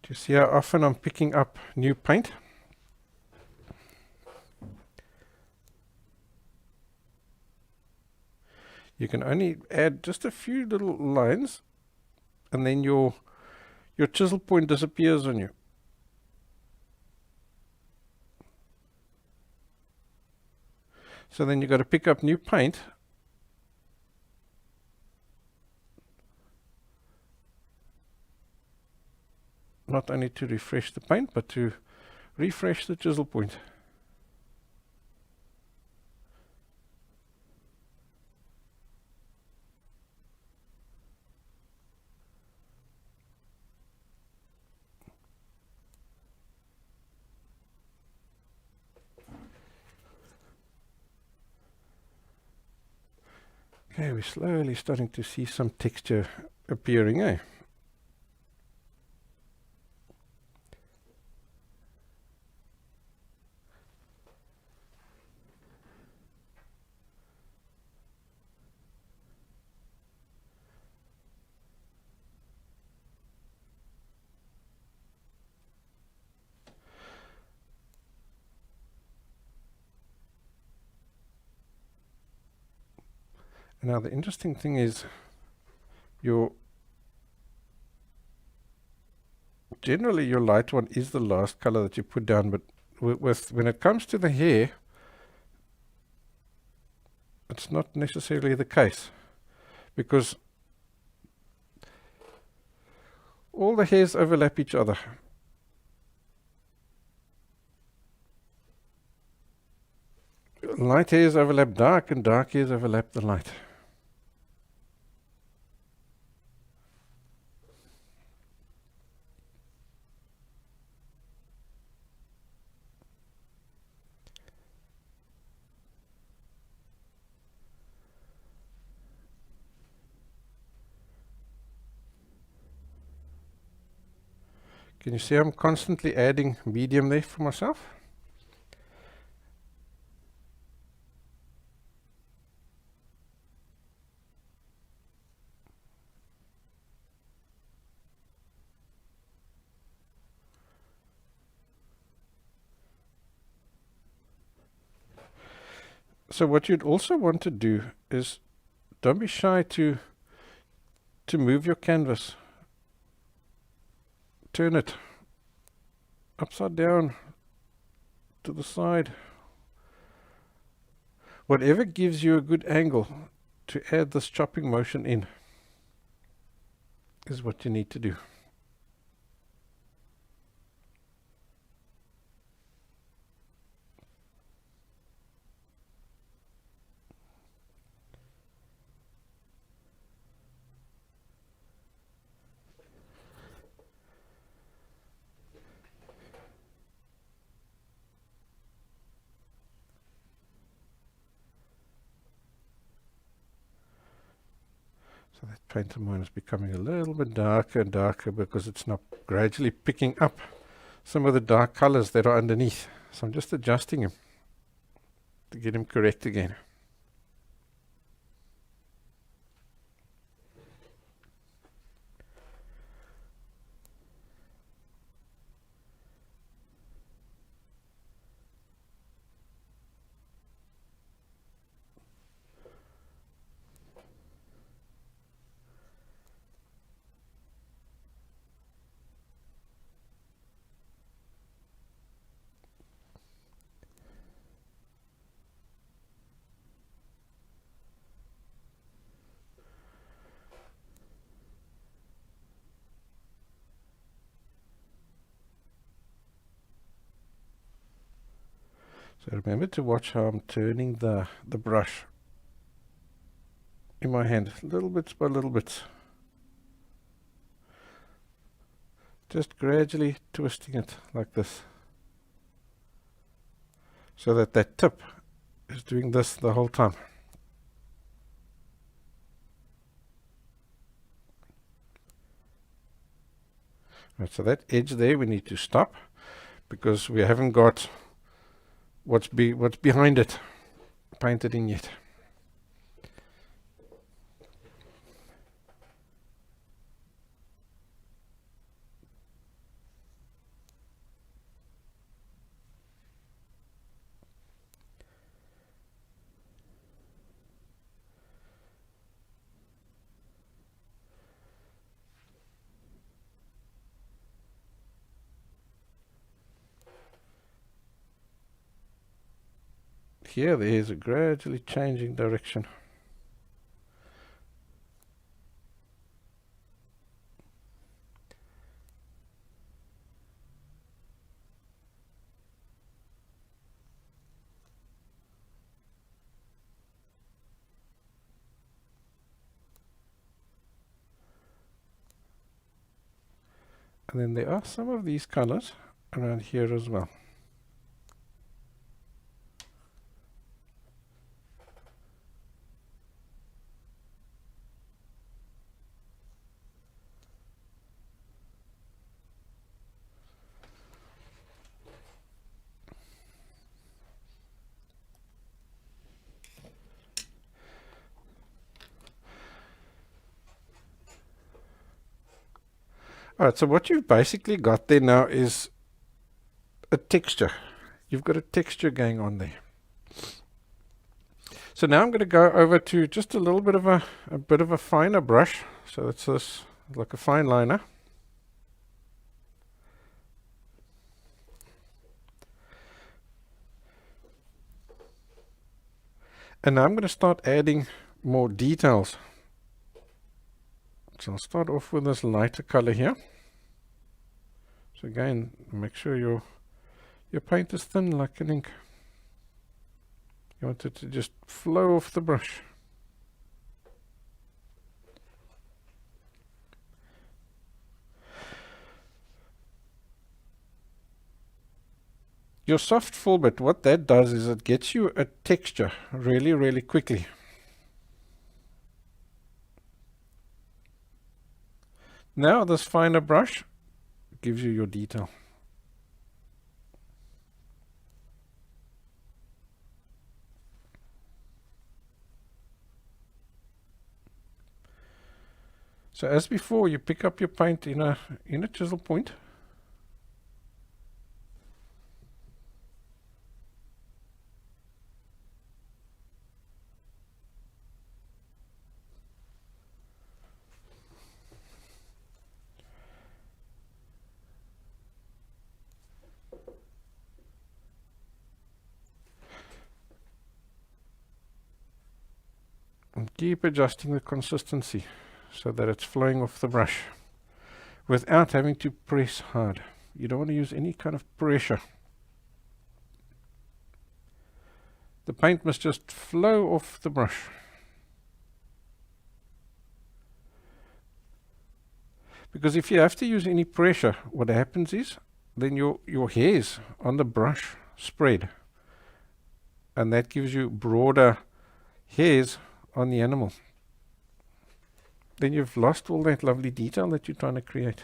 Do you see how often I'm picking up new paint? You can only add just a few little lines and then your chisel point disappears on you. So then you've got to pick up new paint not only to refresh the paint, but to refresh the chisel point. Okay, we're slowly starting to see some texture appearing, eh? Now the interesting thing is generally your light one is the last color that you put down, but when it comes to the hair, it's not necessarily the case, because all the hairs overlap each other. Light hairs overlap dark and dark hairs overlap the light. Can you see I'm constantly adding medium there for myself? So what you'd also want to do is don't be shy to move your canvas. Turn it upside down, to the side. Whatever gives you a good angle to add this chopping motion in is what you need to do. So that paint of mine is becoming a little bit darker and darker because it's not gradually picking up some of the dark colors that are underneath. So I'm just adjusting him to get him correct again. So remember to watch how I'm turning the brush in my hand, little bits by little bits. Just gradually twisting it like this, so that that tip is doing this the whole time. Right, so that edge there we need to stop because we haven't got what's behind it painted in yet. Here there is a gradually changing direction. And then there are some of these colors around here as well. Alright, so what you've basically got there now is a texture. You've got a texture going on there. So now I'm going to go over to just a little bit of a finer brush. So it's this like a fine liner. And now I'm going to start adding more details. So I'll start off with this lighter color here. So again, make sure your paint is thin like an ink. You want it to just flow off the brush. Your soft filbert, what that does is it gets you a texture really, really quickly. Now this finer brush gives you your detail. So as before, you pick up your paint in a chisel point. And keep adjusting the consistency so that it's flowing off the brush without having to press hard. You don't want to use any kind of pressure. The paint must just flow off the brush. Because if you have to use any pressure, what happens is then your hairs on the brush spread, and that gives you broader hairs on the animal. Then you've lost all that lovely detail that you're trying to create.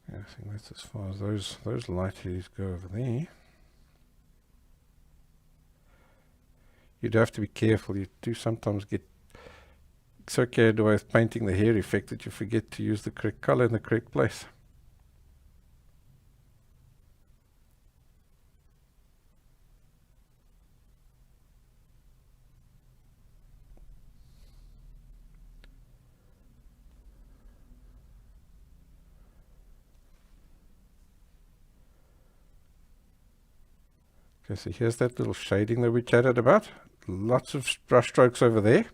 I think that's as far as those light hairs go over there. You'd have to be careful. You do sometimes get so carried away with painting the hair effect that you forget to use the correct color in the correct place. Okay, so here's that little shading that we chatted about. Lots of brush strokes over there,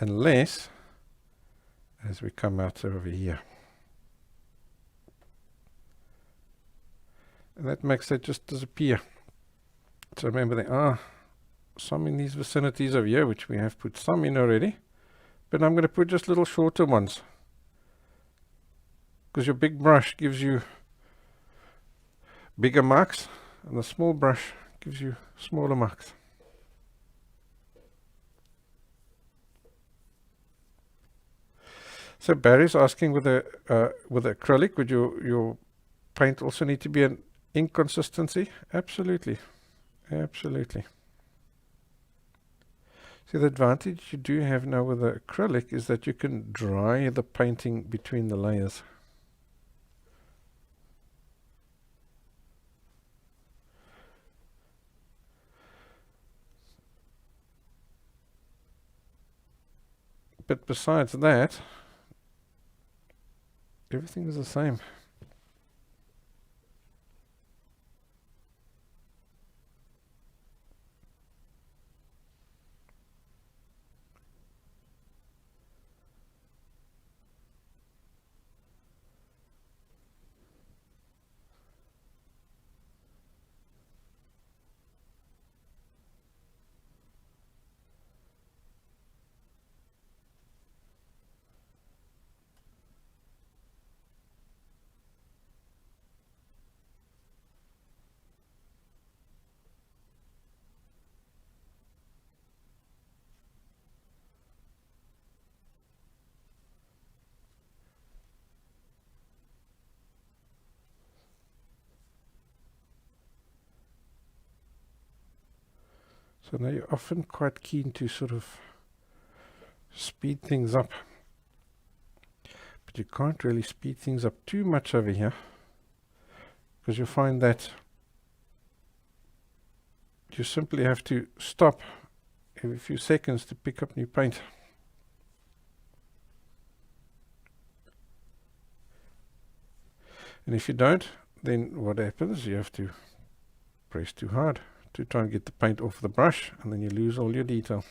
and less as we come out over here. And that makes that just disappear. So remember, there are some in these vicinities over here, which we have put some in already, but I'm going to put just little shorter ones, because your big brush gives you bigger marks, and the small brush gives you smaller marks. So Barry's asking with acrylic, would your paint also need to be an inconsistency? Absolutely, absolutely. See, the advantage you do have now with the acrylic is that you can dry the painting between the layers. But besides that, everything is the same. So now you're often quite keen to sort of speed things up, but you can't really speed things up too much over here, because you find that you simply have to stop every few seconds to pick up new paint. And if you don't, then what happens, you have to press too hard to try and get the paint off the brush, and then you lose all your detail.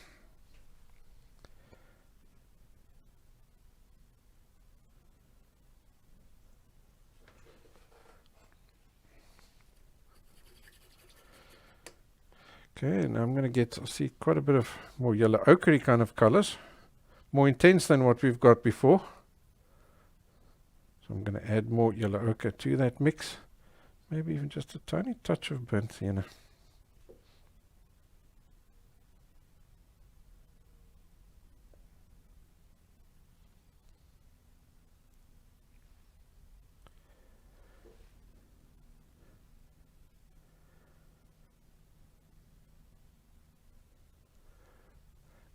Okay, now I'm going to get, I see quite a bit of more yellow ochre kind of colors, more intense than what we've got before. So I'm going to add more yellow ochre to that mix, maybe even just a tiny touch of burnt sienna.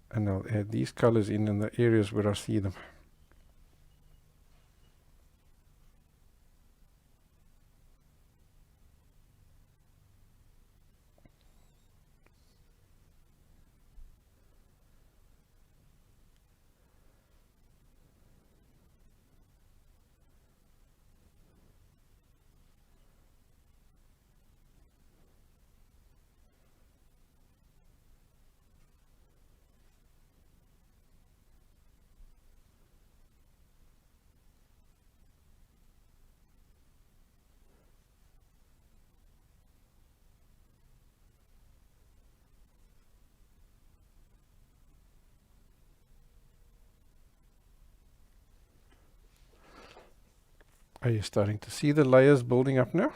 And I'll add these colors in the areas where I see them. Are you starting to see the layers building up now?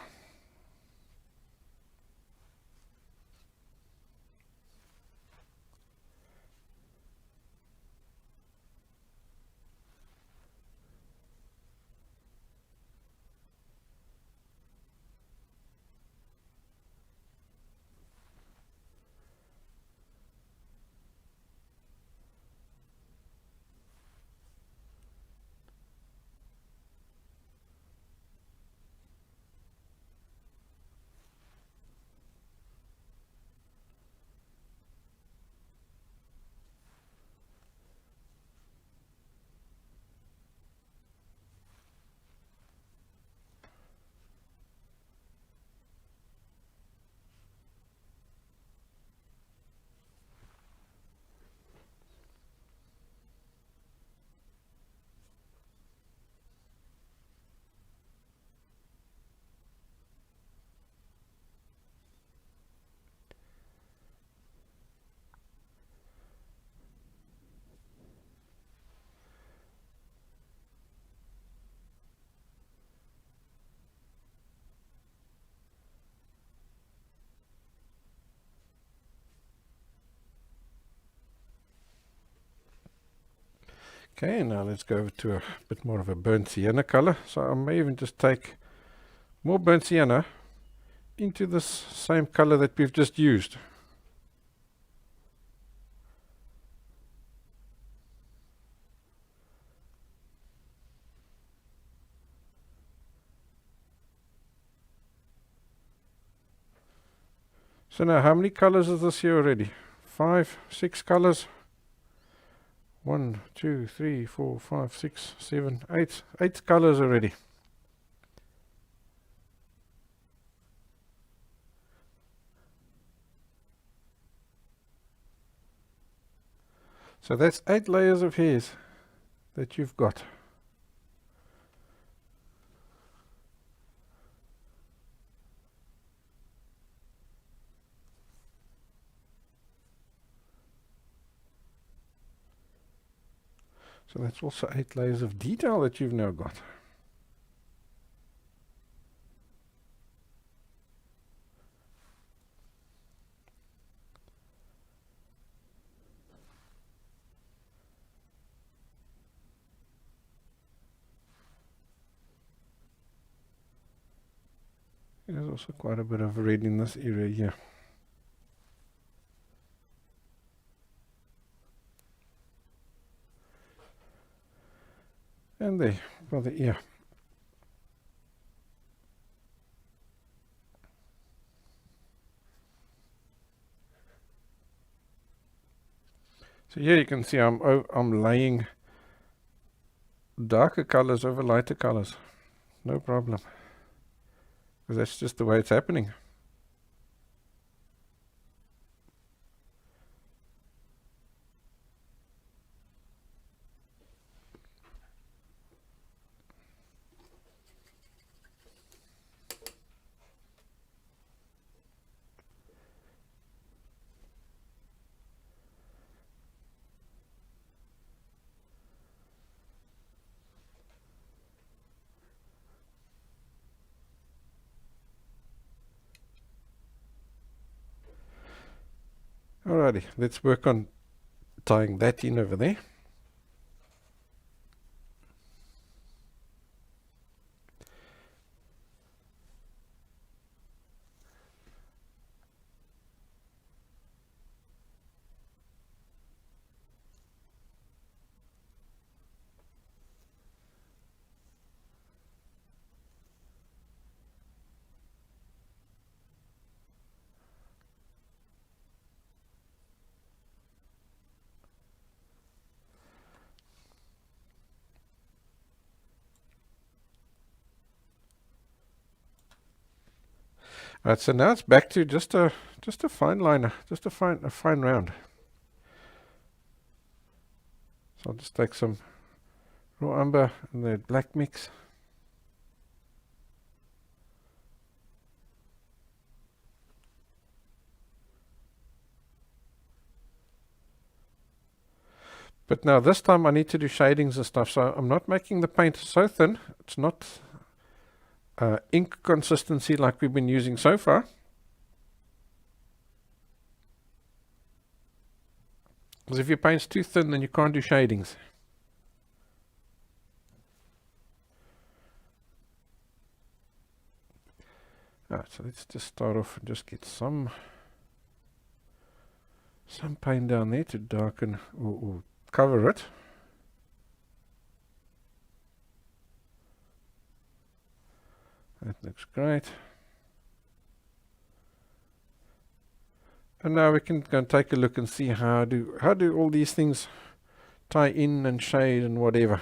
Okay, now let's go over to a bit more of a burnt sienna color. So I may even just take more burnt sienna into this same color that we've just used. So now how many colors is this here already? 5, 6 colors. 1, 2, 3, 4, 5, 6, 7, 8. 8 colors already. So that's 8 layers of hairs that you've got. So that's also 8 layers of detail that you've now got. There's also quite a bit of red in this area here. And there, by the ear. So here you can see I'm laying darker colors over lighter colors. No problem. Because that's just the way it's happening. Alrighty, let's work on tying that in over there. Right, so now it's back to just a fine liner, just a fine round. So I'll just take some raw umber and the black mix. But now this time I need to do shadings and stuff, so I'm not making the paint so thin. It's not ink consistency like we've been using so far. Because if your paint's too thin, then you can't do shadings. Alright, so let's just start off and just get some paint down there to darken or cover it. That looks great. And now we can go and take a look and see how do all these things tie in and shade and whatever.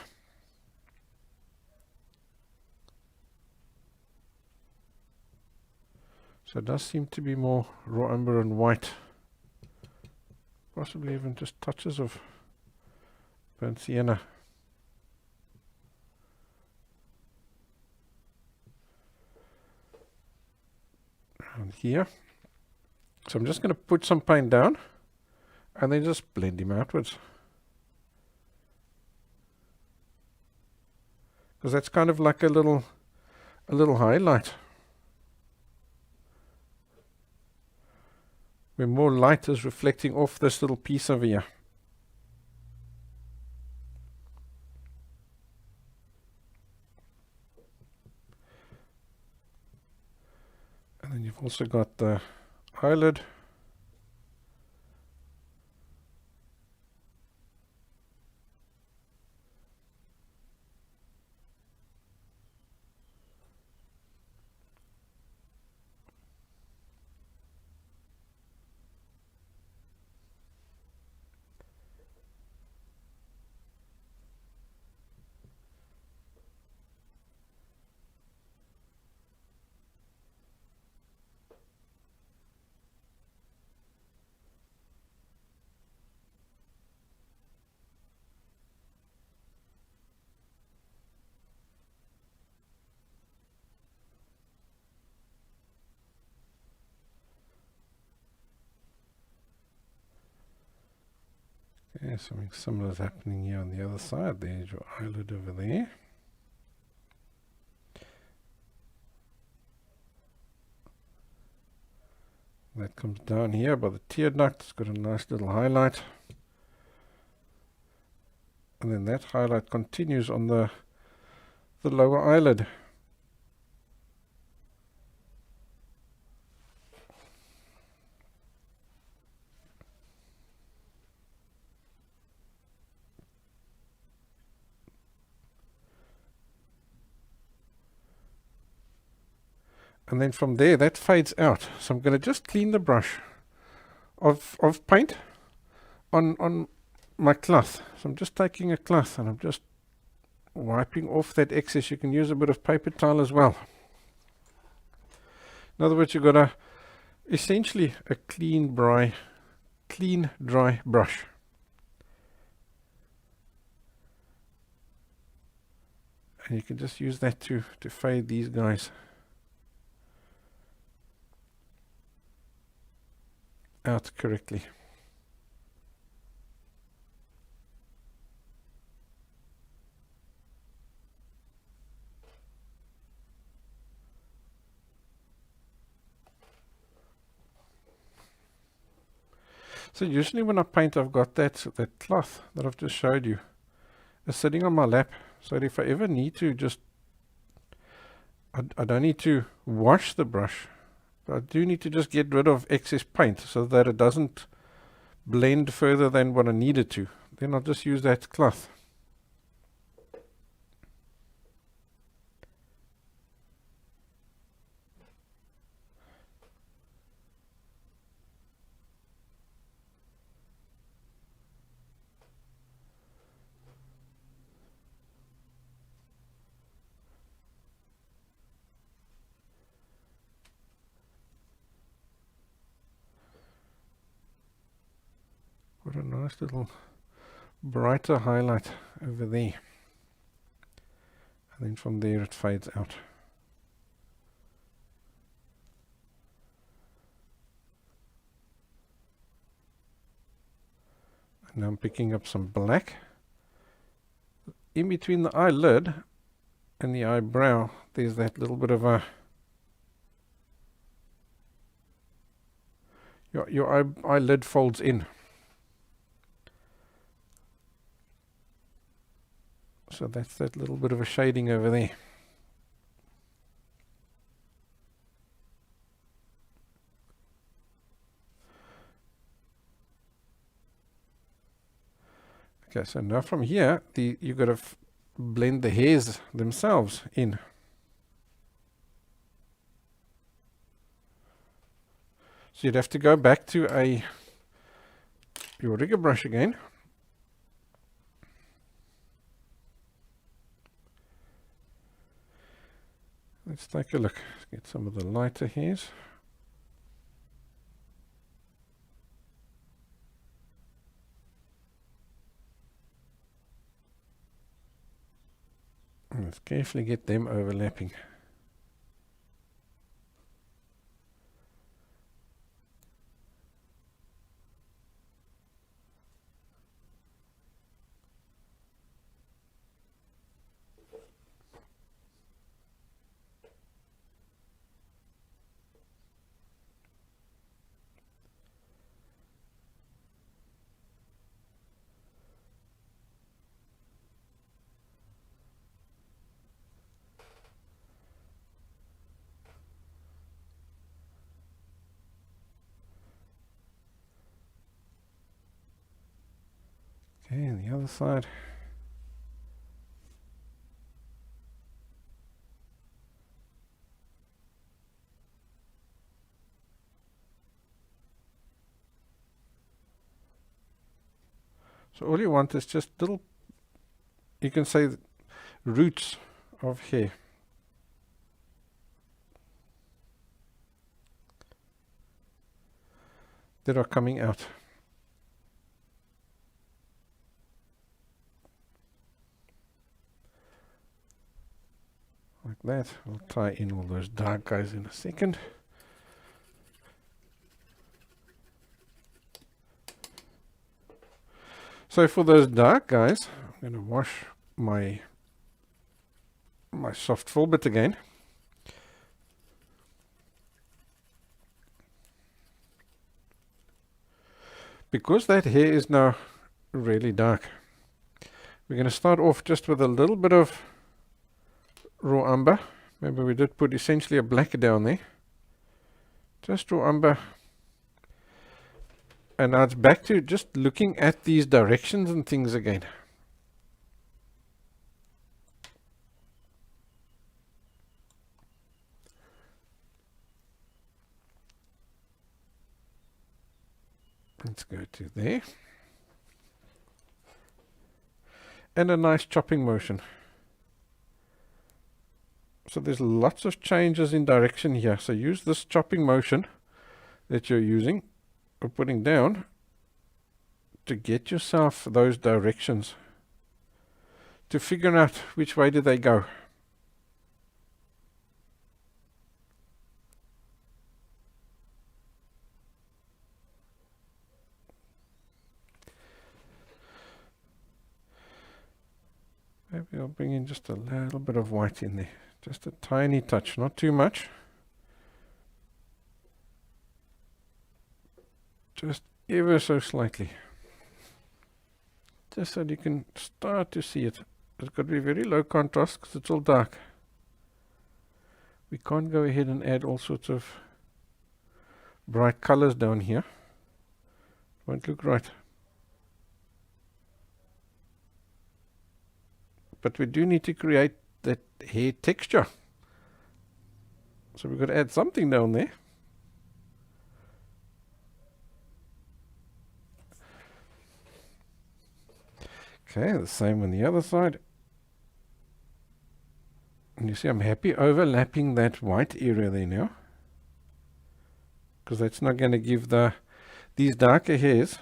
So it does seem to be more raw umber and white. Possibly even just touches of burnt sienna. Around here. So I'm just going to put some paint down and then just blend him outwards. Because that's kind of like a little highlight. Where more light is reflecting off this little piece over here. And then you've also got the eyelid. Yeah, something similar is happening here on the other side. There's your eyelid over there. That comes down here by the tear duct. It's got a nice little highlight. And then that highlight continues on the lower eyelid. And then from there, that fades out. So I'm going to just clean the brush of paint on my cloth. So I'm just taking a cloth and I'm just wiping off that excess. You can use a bit of paper towel as well. In other words, you've got essentially a clean, dry brush. And you can just use that to fade these guys out correctly. So usually when I paint, I've got that cloth that I've just showed you is sitting on my lap. So that if I ever need to I don't need to wash the brush, but I do need to just get rid of excess paint so that it doesn't blend further than what I need it to. Then I'll just use that cloth. What a nice little brighter highlight over there. And then from there it fades out. And now I'm picking up some black. In between the eyelid and the eyebrow, there's that little bit of a... Your eyelid folds in. So that's that little bit of a shading over there. Okay, so now from here, you've got to blend the hairs themselves in. So you'd have to go back to your rigger brush again. Let's take a look. Let's get some of the lighter hairs. And let's carefully get them overlapping. Okay, and the other side. So all you want is just little, you can say, roots of hair. That are coming out. Like that. I'll tie in all those dark guys in a second. So for those dark guys, I'm going to wash my soft filbert again. Because that hair is now really dark, we're going to start off just with a little bit of raw umber. Remember, we did put essentially a black down there. Just raw umber. And now it's back to just looking at these directions and things again. Let's go to there. and a nice chopping motion. So there's lots of changes in direction here. So use this chopping motion that you're using or putting down to get yourself those directions, to figure out which way do they go. Maybe I'll bring in just a little bit of white in there. Just a tiny touch, not too much. Just ever so slightly. Just so you can start to see it. It's got to be very low contrast because it's all dark. We can't go ahead and add all sorts of bright colors down here. Won't look right. But we do need to create that hair texture. So we've got to add something down there. Okay, the same on the other side. And you see I'm happy overlapping that white area there now, because that's not going to give these darker hairs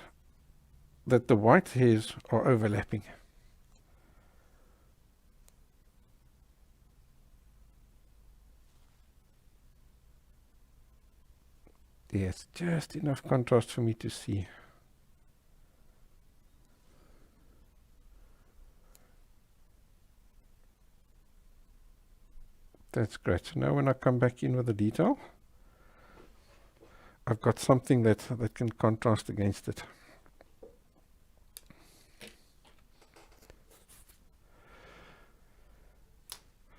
that the white hairs are overlapping. Yes, just enough contrast for me to see. That's great. So now when I come back in with the detail, I've got something that can contrast against it.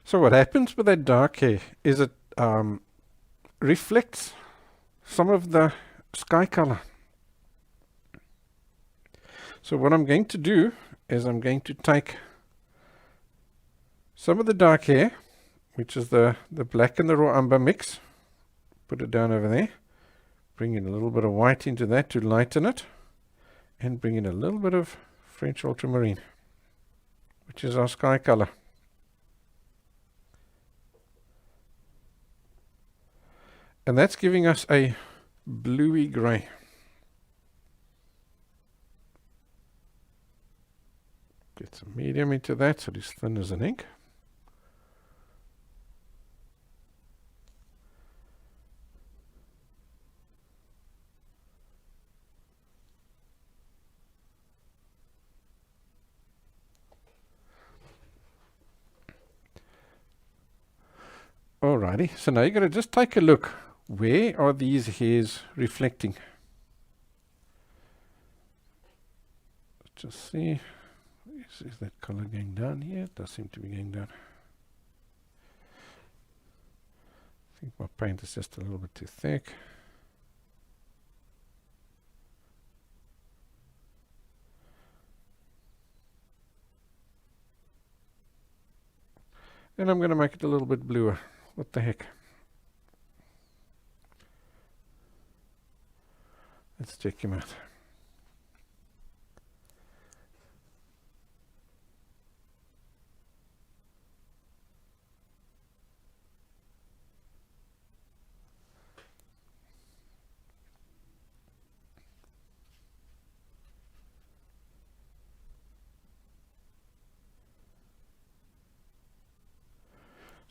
So what happens with that dark hair is it reflects some of the sky color. So what I'm going to do is I'm going to take some of the dark hair, which is the black and the raw umber mix, put it down over there, bring in a little bit of white into that to lighten it, and bring in a little bit of French Ultramarine, which is our sky color. And that's giving us a bluey grey. Get some medium into that so it's thin as an ink. Alrighty, so now you're going to just take a look. Where are these hairs reflecting? Let's just see. Is that color going down here? It does seem to be going down. I think my paint is just a little bit too thick. And I'm going to make it a little bit bluer. What the heck? Let's check him out.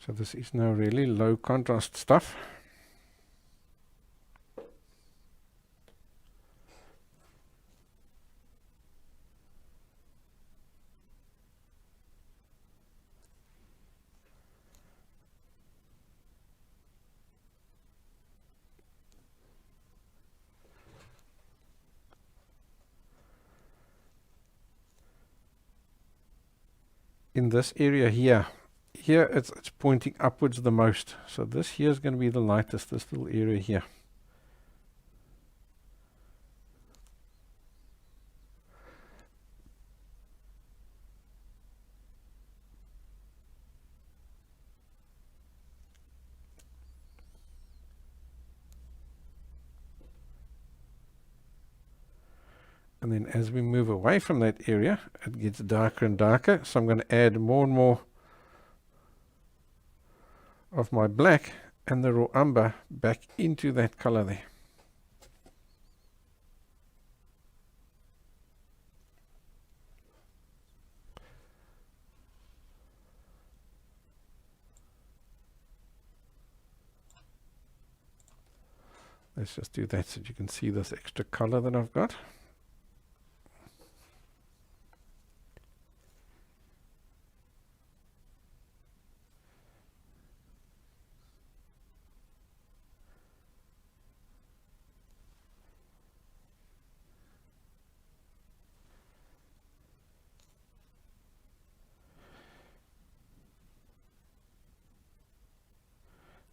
So this is now really low contrast stuff. In this area here, it's pointing upwards the most. So this here is going to be the lightest, this little area here. And then as we move away from that area, it gets darker and darker. So I'm going to add more and more of my black and the raw umber back into that color there. Let's just do that so you can see this extra color that I've got.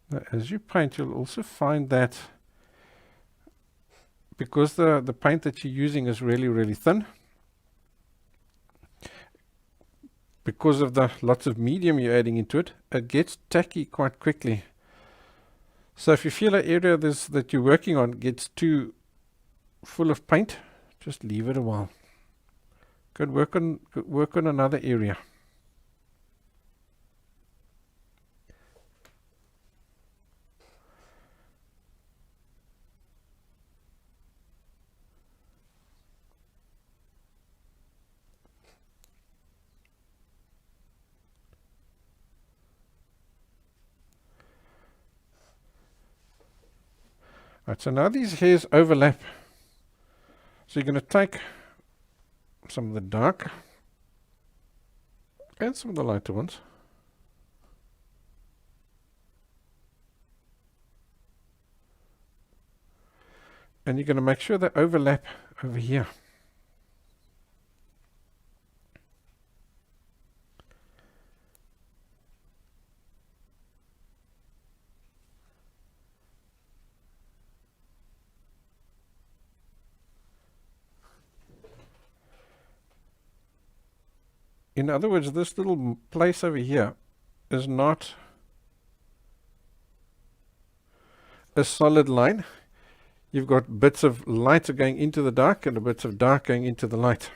Now, as you paint, you'll also find that because the paint that you're using is really, really thin, because of the lots of medium you're adding into it, it gets tacky quite quickly. So if you feel an area that you're working on gets too full of paint, just leave it a while. Go work on another area. Right, so now these hairs overlap. So you're going to take some of the dark and some of the lighter ones. And you're going to make sure they overlap over here. In other words, this little place over here is not a solid line. You've got bits of light going into the dark and bits of dark going into the light.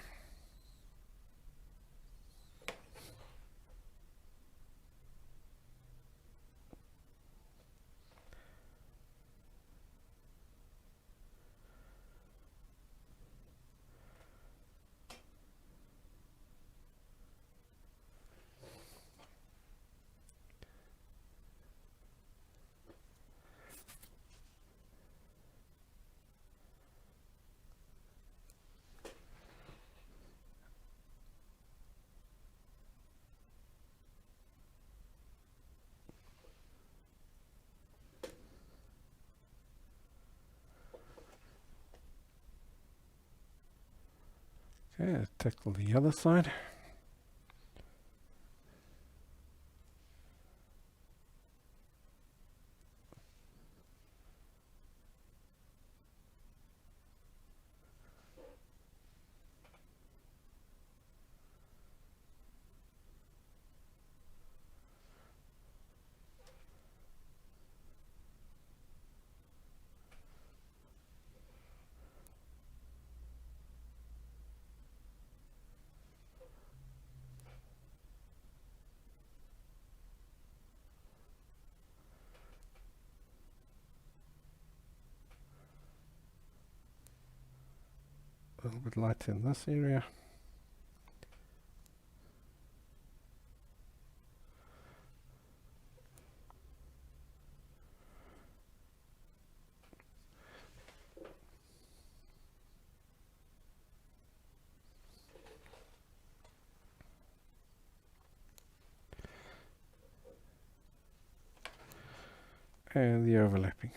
Okay, let's tackle the other side. A little bit light in this area. And the overlapping.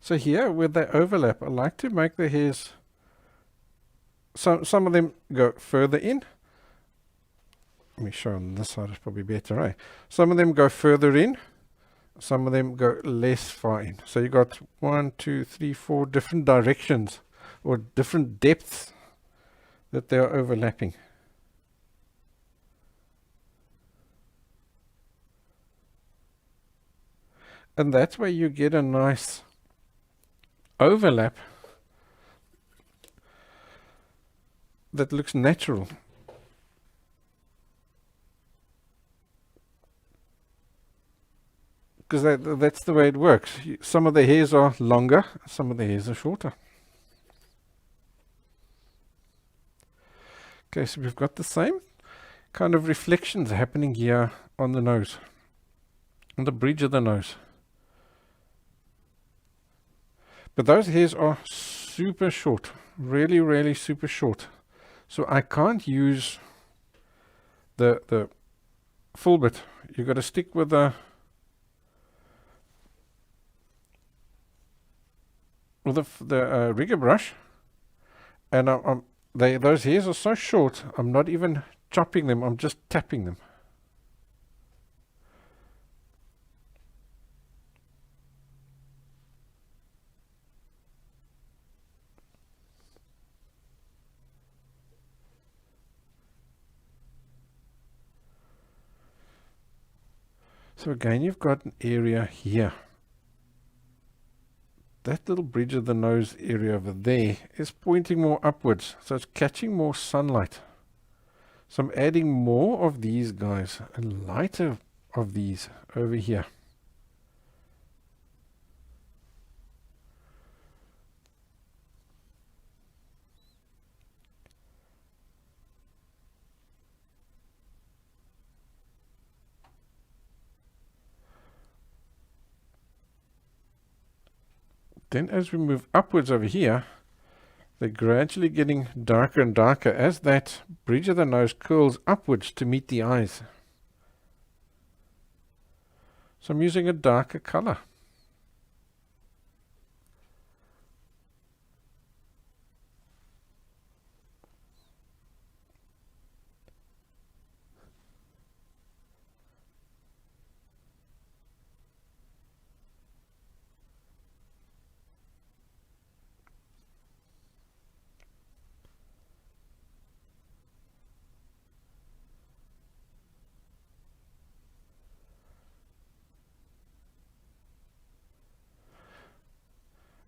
So here, where they overlap, I like to make the hairs, some of them go further in. Let me show on this side, it's probably better, eh? Some of them go further in, some of them go less far in. So you got 1, 2, 3, 4 different directions or different depths that they are overlapping. And that's where you get a nice overlap that looks natural. Because that's the way it works. Some of the hairs are longer, some of the hairs are shorter. Okay, so we've got the same kind of reflections happening here on the nose, on the bridge of the nose. But those hairs are super short, really, really super short. So I can't use the Filbert. You've got to stick with the rigger brush, and those hairs are so short, I'm not even chopping them, I'm just tapping them. So again, you've got an area here. That little bridge of the nose area over there is pointing more upwards, so it's catching more sunlight. So I'm adding more of these guys and lighter of these over here. Then as we move upwards over here, they're gradually getting darker and darker as that bridge of the nose curls upwards to meet the eyes. So I'm using a darker color.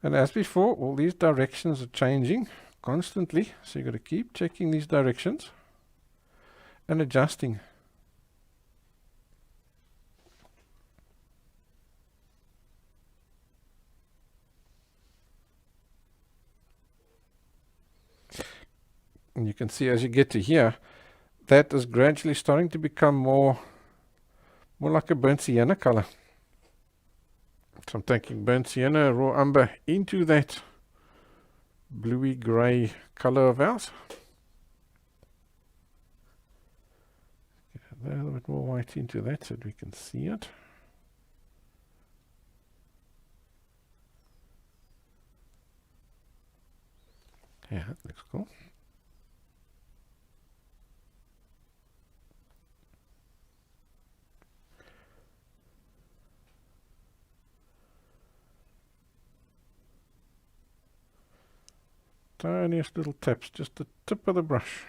And as before, all these directions are changing constantly, so you've got to keep checking these directions and adjusting. And you can see as you get to here, that is gradually starting to become more like a burnt sienna color. So I'm taking burnt sienna, raw umber into that bluey grey color of ours. Get a little bit more white into that so that we can see it. Yeah, that looks cool. Tiniest little taps, just the tip of the brush.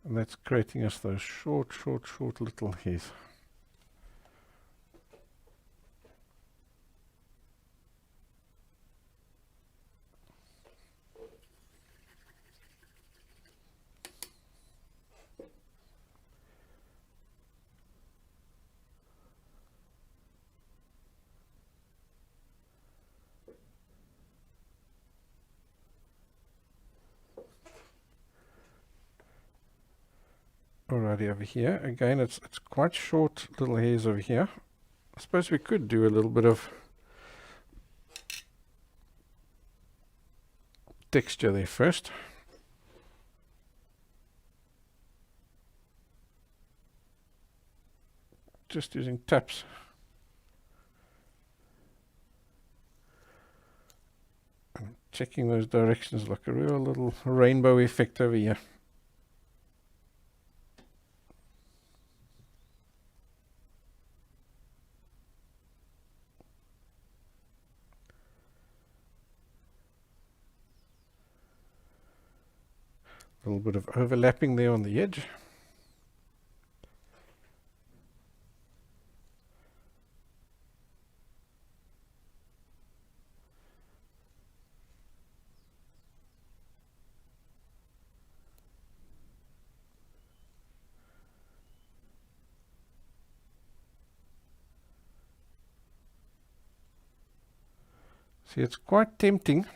And that's creating us those short little hairs. Alrighty, over here again, it's quite short little hairs over here. I suppose we could do a little bit of texture there first. Just using taps. And checking those directions like a real little rainbow effect over here. A little bit of overlapping there on the edge. See, it's quite tempting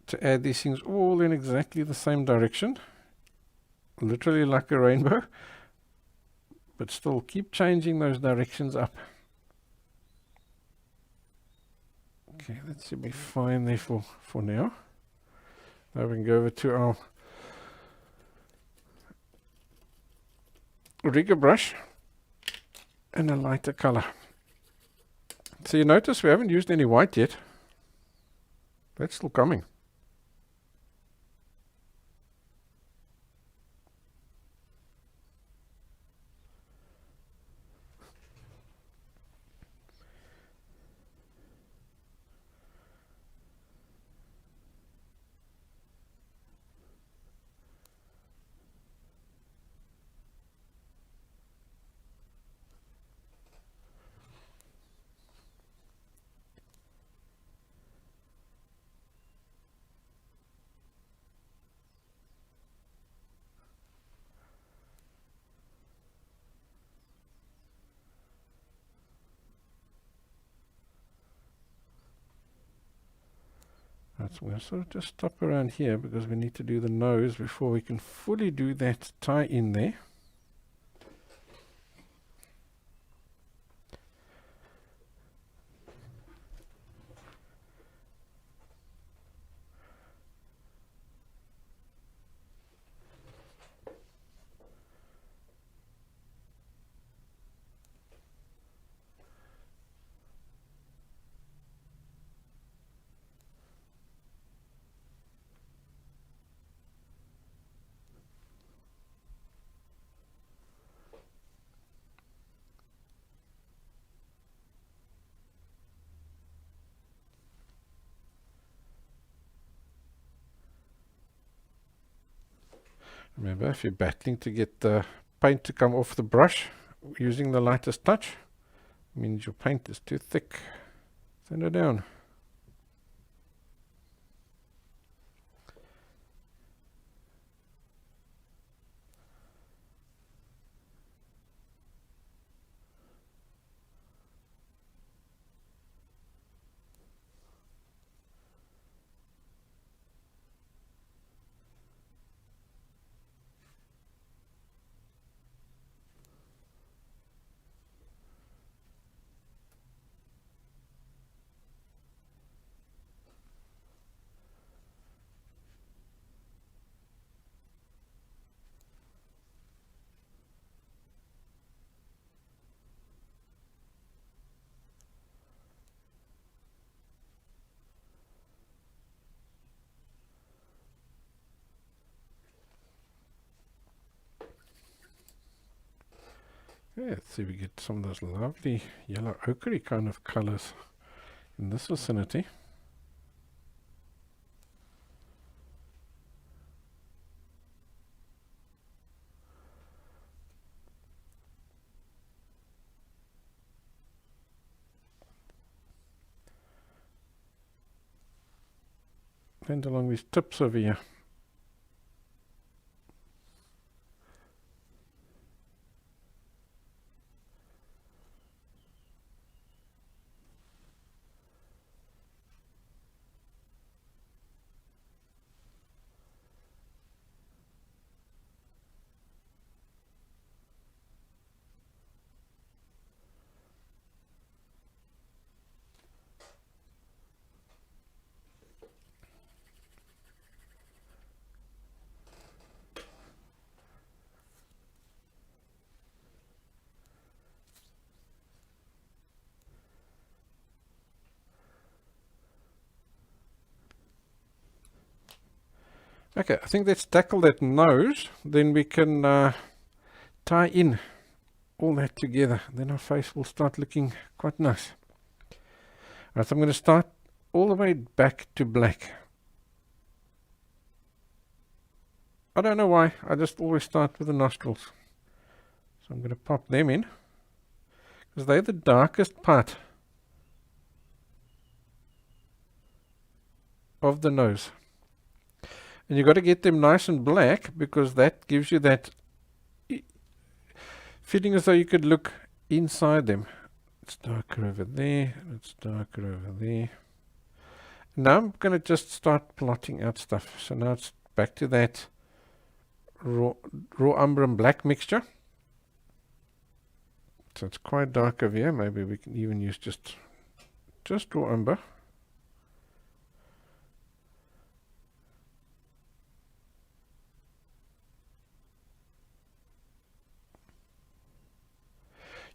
to add these things all in exactly the same direction, literally like a rainbow, but still keep changing those directions up. Okay, that should be fine there for now. Now we can go over to our rigger brush and a lighter color. So you notice we haven't used any white yet. That's still coming. Right, so we're going to sort of just stop around here because we need to do the nose before we can fully do that tie in there. Remember, if you're battling to get the paint to come off the brush using the lightest touch, it means your paint is too thick. Send it down. Yeah, let's see if we get some of those lovely yellow ochre kind of colors in this vicinity. And along these tips over here. Okay, I think let's tackle that nose, then we can tie in all that together. Then our face will start looking quite nice. Alright, so I'm going to start all the way back to black. I don't know why, I just always start with the nostrils. So I'm going to pop them in, because they're the darkest part of the nose. And you've got to get them nice and black, because that gives you that feeling as though you could look inside them. It's darker over there, it's darker over there. Now I'm going to just start plotting out stuff. So now it's back to that raw umber and black mixture. So it's quite dark over here. Maybe we can even use just raw umber.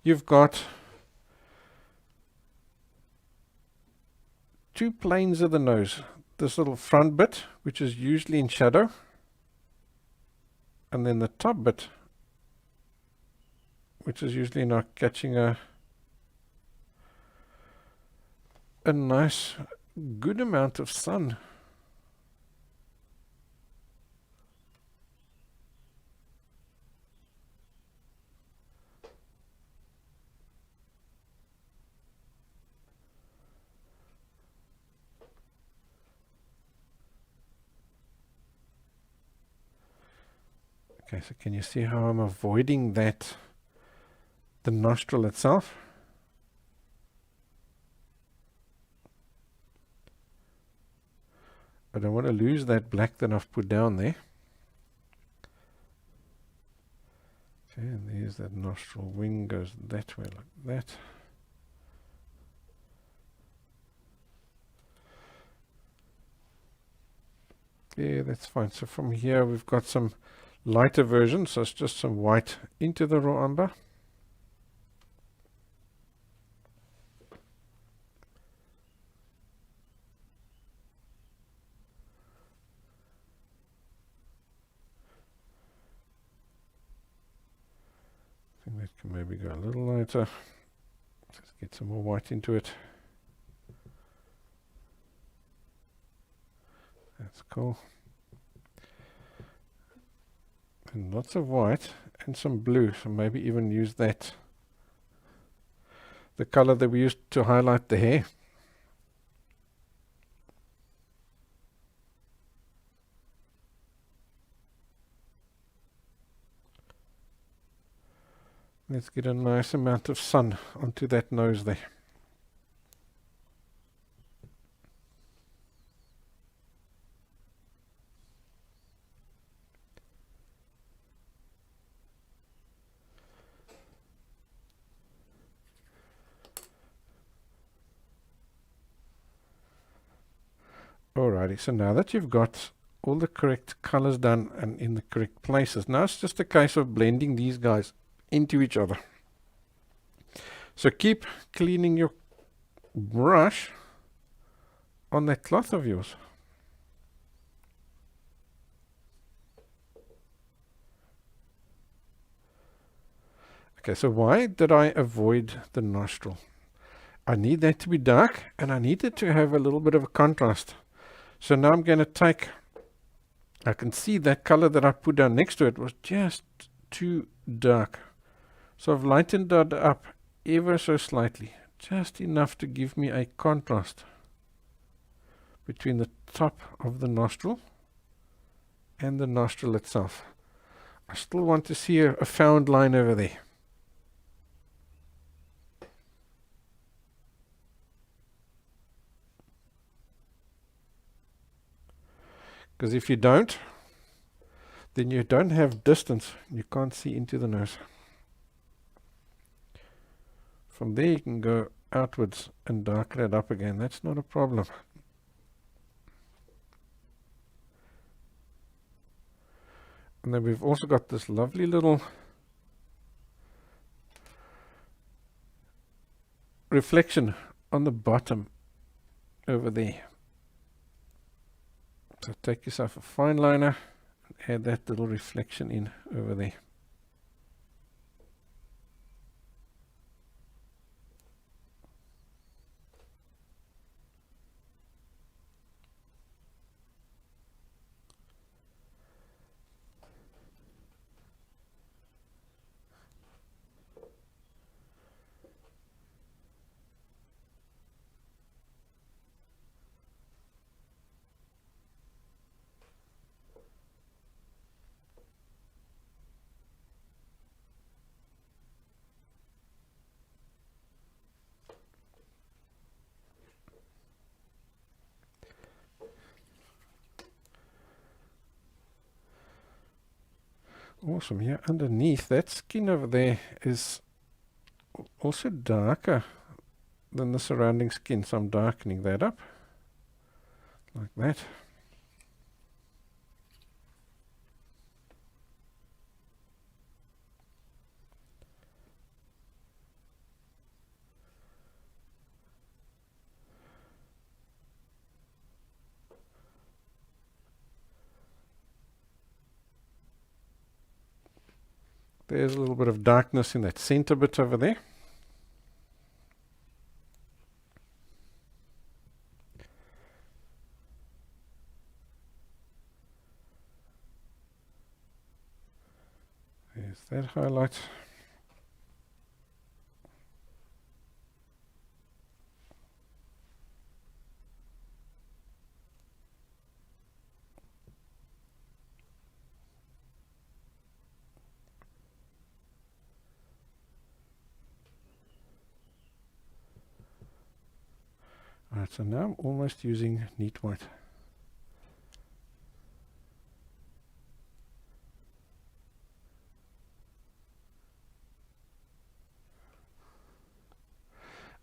You've got two planes of the nose. This little front bit, which is usually in shadow, and then the top bit, which is usually not catching a nice, good amount of sun. Okay, so can you see how I'm avoiding that, the nostril itself? I don't want to lose that black that I've put down there. Okay, and there's that nostril wing, goes that way like that. Yeah, that's fine. So from here we've got some lighter version, so it's just some white into the raw umber. I think that can maybe go a little lighter. Let's get some more white into it. That's cool. And lots of white and some blue, so maybe even use that, the color that we used to highlight the hair. Let's get a nice amount of sun onto that nose there. Alrighty, so now that you've got all the correct colors done and in the correct places, now it's just a case of blending these guys into each other. So keep cleaning your brush on that cloth of yours. Okay, so why did I avoid the nostril? I need that to be dark, and I need it to have a little bit of a contrast. So now I'm going to take, I can see that color that I put down next to it was just too dark. So I've lightened that up ever so slightly, just enough to give me a contrast between the top of the nostril and the nostril itself. I still want to see a found line over there. Because if you don't, then you don't have distance. You can't see into the nose. From there you can go outwards and darken it up again. That's not a problem. And then we've also got this lovely little reflection on the bottom over there. So take yourself a fine liner and add that little reflection in over there. Awesome. Here underneath, that skin over there is also darker than the surrounding skin, so I'm darkening that up like that. There's a little bit of darkness in that center bit over there. There's that highlight. Alright, so now I'm almost using neat white.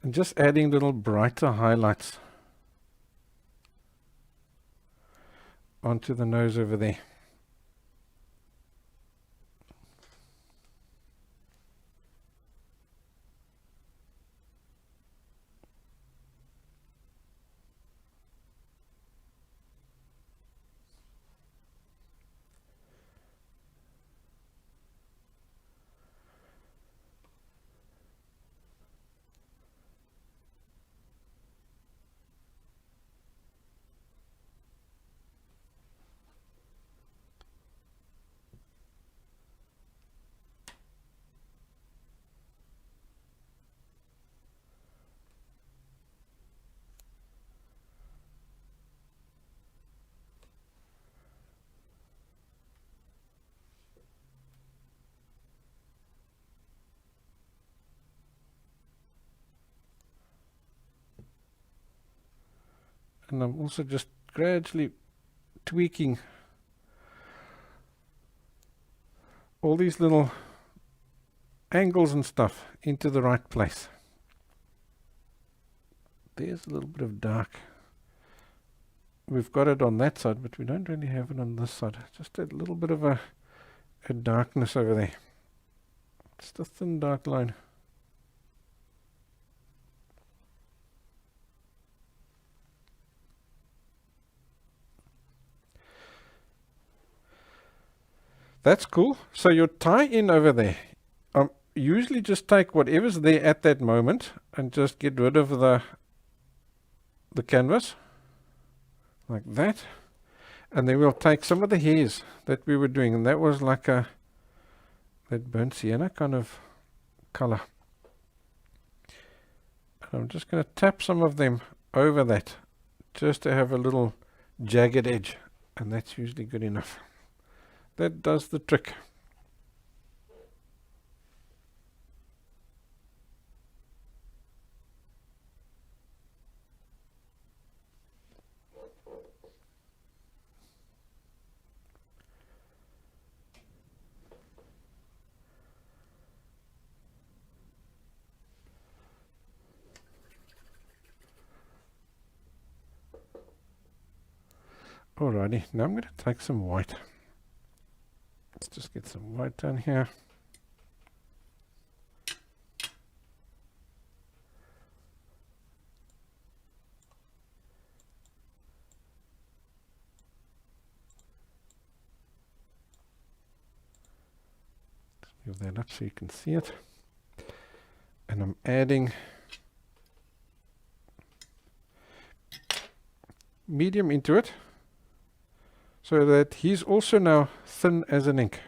And just adding little brighter highlights onto the nose over there. And I'm also just gradually tweaking all these little angles and stuff into the right place. There's a little bit of dark. We've got it on that side, but we don't really have it on this side. Just a little bit of a darkness over there. Just a thin dark line. That's cool. So your tie-in over there, usually just take whatever's there at that moment and just get rid of the canvas like that. And then we'll take some of the hairs that we were doing, and that was like that burnt sienna kind of color. And I'm just going to tap some of them over that just to have a little jagged edge, and that's usually good enough. That does the trick. Alrighty, now I'm going to take some white. Let's just get some white down here. Move that up so you can see it. And I'm adding medium into it so that he's also now thin as an ink.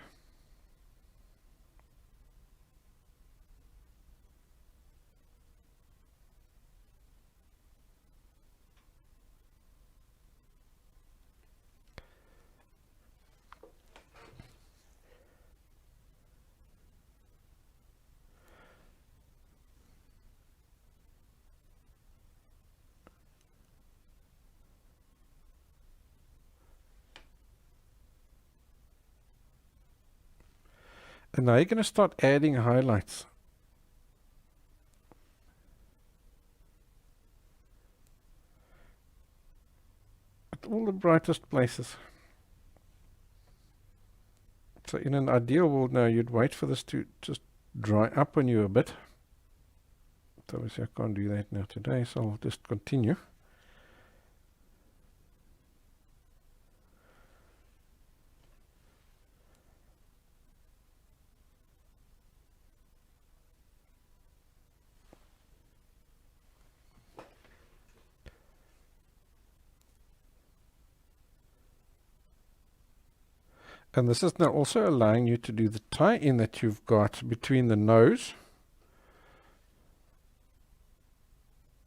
And now you're going to start adding highlights. At all the brightest places. So in an ideal world now, you'd wait for this to just dry up on you a bit. So obviously I can't do that now today, so I'll just continue. And this is now also allowing you to do the tie-in that you've got between the nose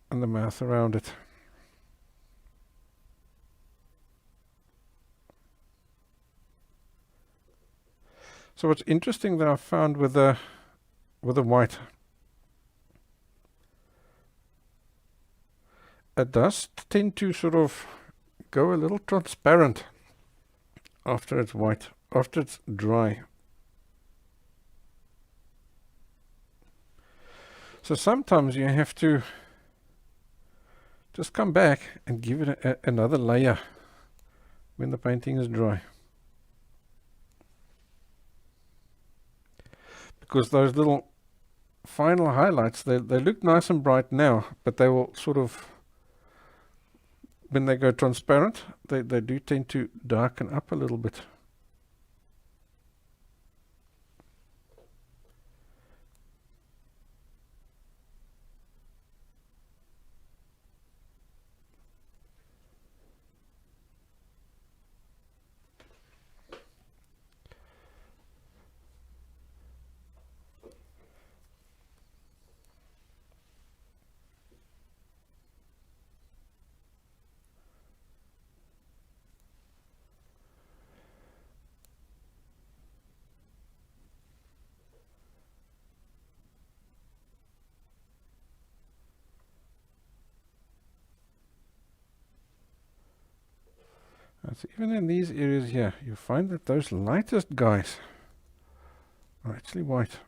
and the mouth around it. So what's interesting that I've found with the white, it does tend to sort of go a little transparent after it's white, after it's dry. So sometimes you have to just come back and give it another layer when the painting is dry. Because those little final highlights, they look nice and bright now, but they will sort of, when they go transparent, they do tend to darken up a little bit. So even in these areas here, you find that those lightest guys are actually white.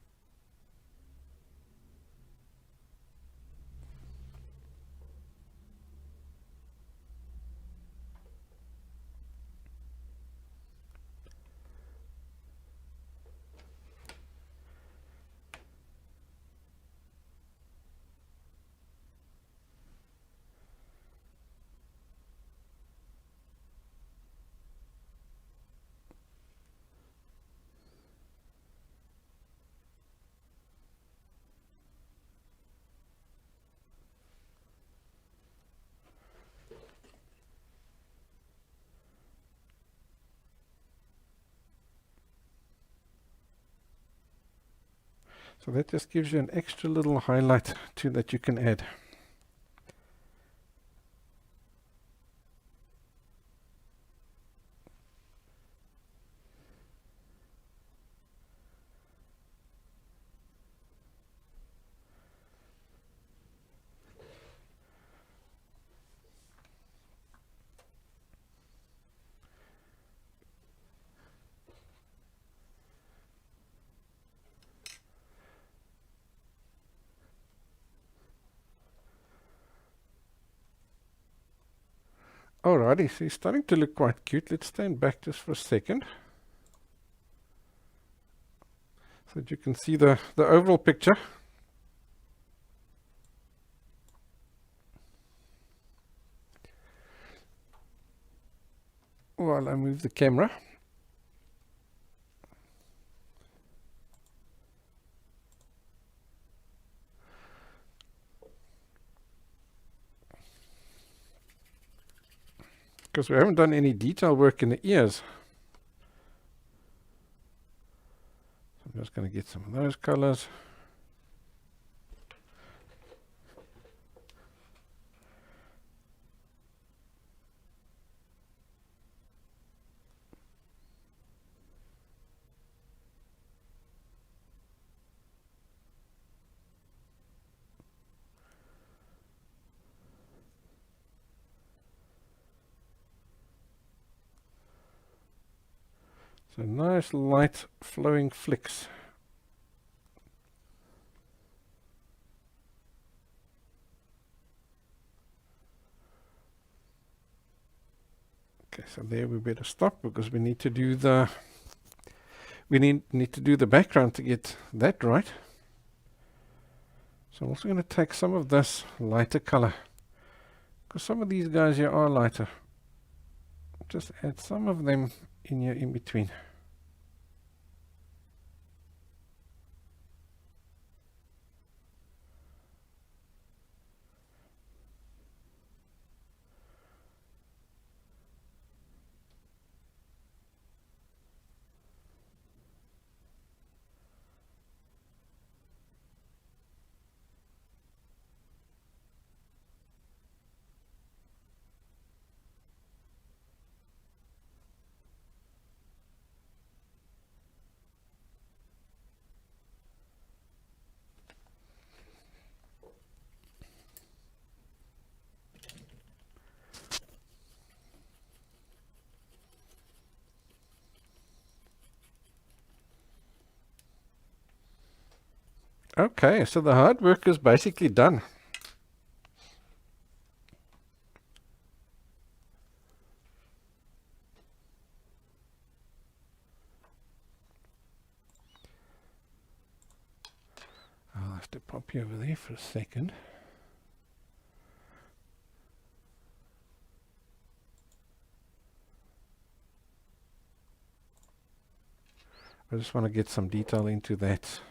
So that just gives you an extra little highlight too that you can add. Alrighty, so he's starting to look quite cute. Let's stand back just for a second so that you can see the overall picture. While I move the camera. because we haven't done any detail work in the ears. So I'm just going to get some of those colors. So nice light flowing flicks. Okay, so there we better stop because we need to do the need to do the background to get that right. So I'm also going to take some of this lighter color because some of these guys here are lighter. Just add some of them in your in between. Okay, so the hard work is basically done. I'll have to pop you over there for a second. I just want to get some detail into that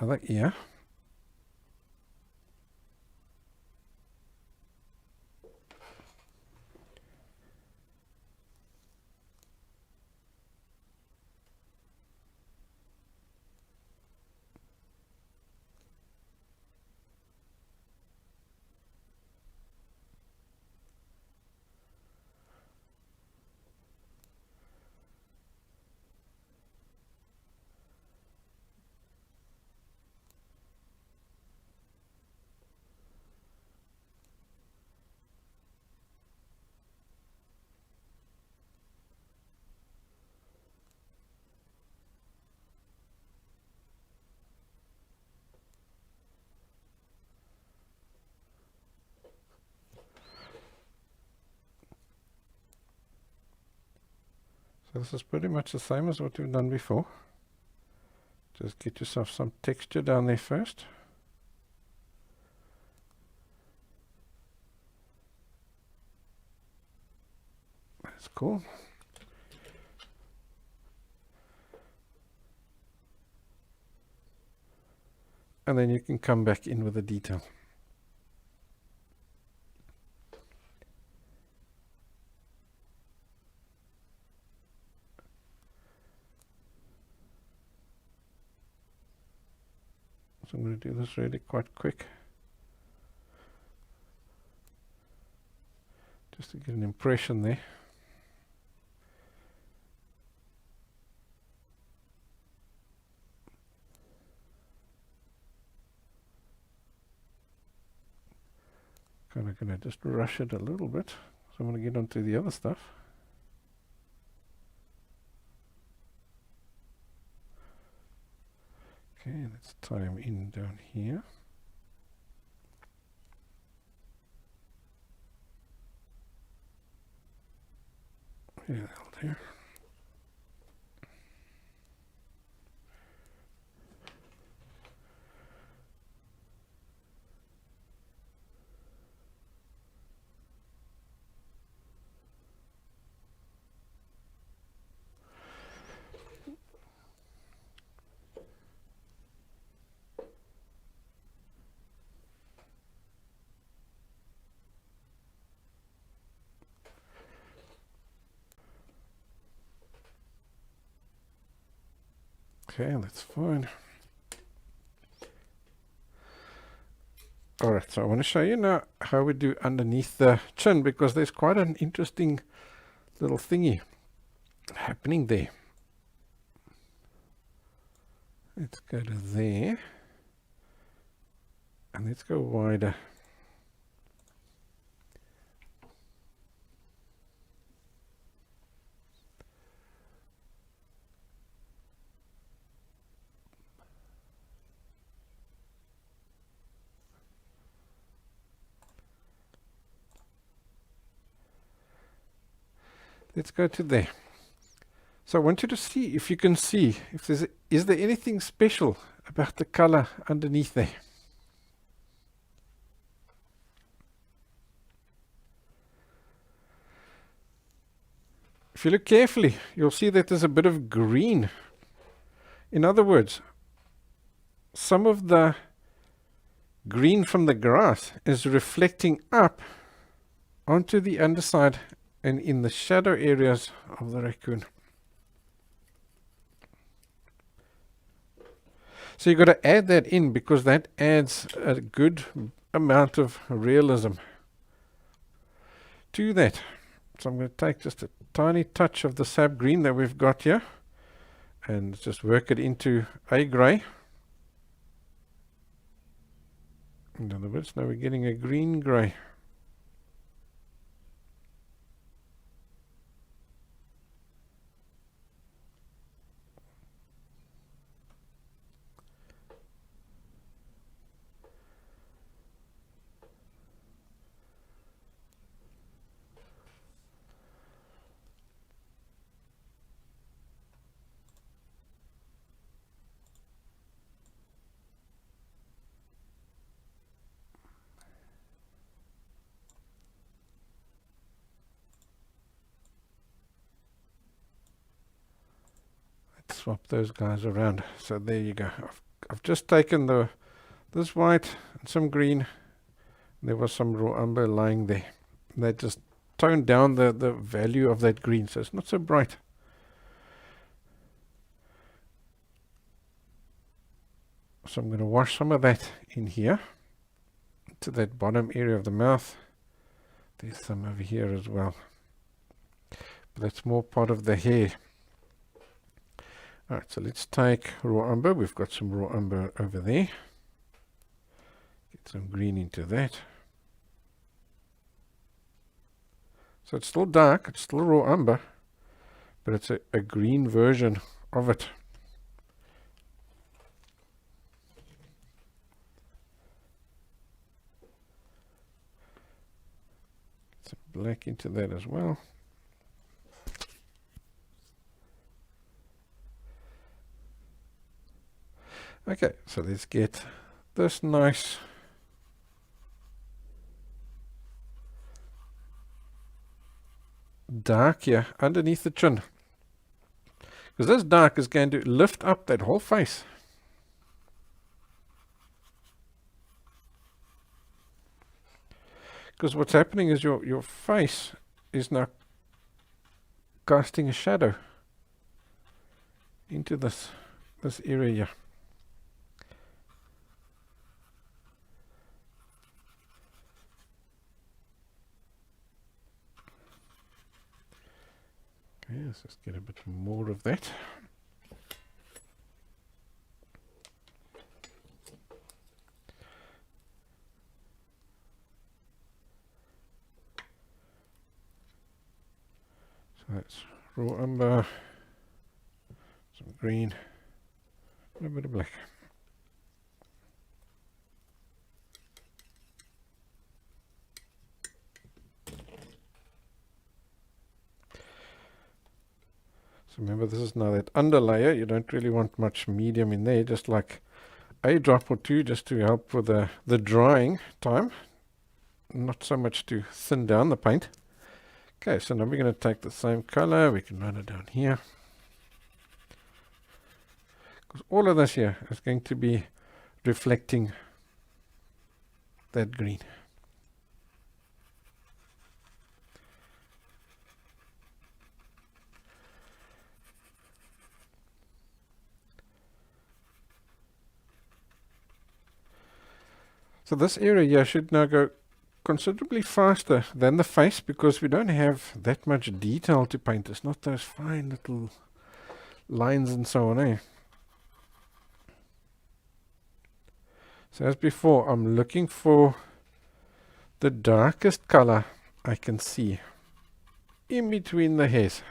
other ear. So this is pretty much the same as what we've done before. Just get yourself some texture down there first. That's cool. And then you can come back in with the detail. So I'm going to do this really quite quick, just to get an impression there. Kind of going to just rush it a little bit, so I'm going to get onto the other stuff. Okay, let's tie him in down here. Yeah, that'll do. Okay, that's fine. Alright, so I want to show you now how we do underneath the chin, because there's quite an interesting little thingy happening there. Let's go to there, and let's go wider. Let's go to there. So I want you to see if you can see if is there anything special about the color underneath there. If you look carefully, you'll see that there's a bit of green. In other words, some of the green from the grass is reflecting up onto the underside and in the shadow areas of the raccoon. So you've got to add that in, because that adds a good amount of realism to that. So I'm going to take just a tiny touch of the sap green that we've got here and just work it into a grey. In other words, now we're getting a green grey. Swap those guys around. So there you go. I've just taken this white and some green. There was some raw umber lying there. And they just toned down the value of that green, so it's not so bright. So I'm going to wash some of that in here to that bottom area of the mouth. There's some over here as well, but that's more part of the hair. Alright, so let's take raw umber. We've got some raw umber over there. Get some green into that. So it's still dark, it's still raw umber, but it's a green version of it. Get some black into that as well. Okay, so let's get this nice dark here underneath the chin, because this dark is going to lift up that whole face. Because what's happening is your face is now casting a shadow into this area here. Okay, let's just get a bit more of that. So that's raw umber, some green, and a bit of black. So remember, this is now that under layer. You don't really want much medium in there, just like a drop or two, just to help with the drying time, not so much to thin down the paint. Okay, so now we're going to take the same color. We can run it down here, because all of this here is going to be reflecting that green. So this area here should now go considerably faster than the face because we don't have that much detail to paint. It's not those fine little lines and so on, eh? So as before, I'm looking for the darkest color I can see in between the hairs.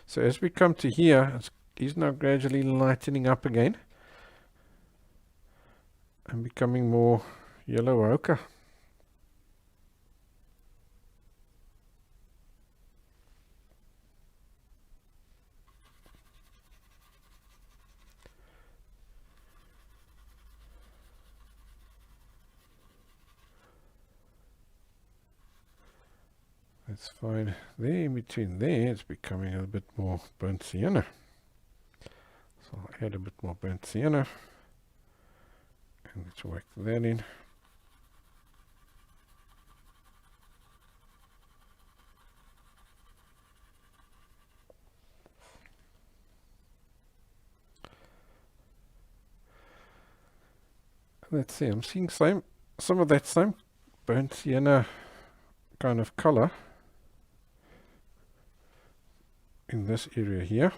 So as we come to here, he's now gradually lightening up again and becoming more yellow ochre. That's fine. There in between there, it's becoming a bit more burnt sienna. So I'll add a bit more burnt sienna. And let's work that in. Let's see, I'm seeing some of that same burnt sienna kind of color in this area here.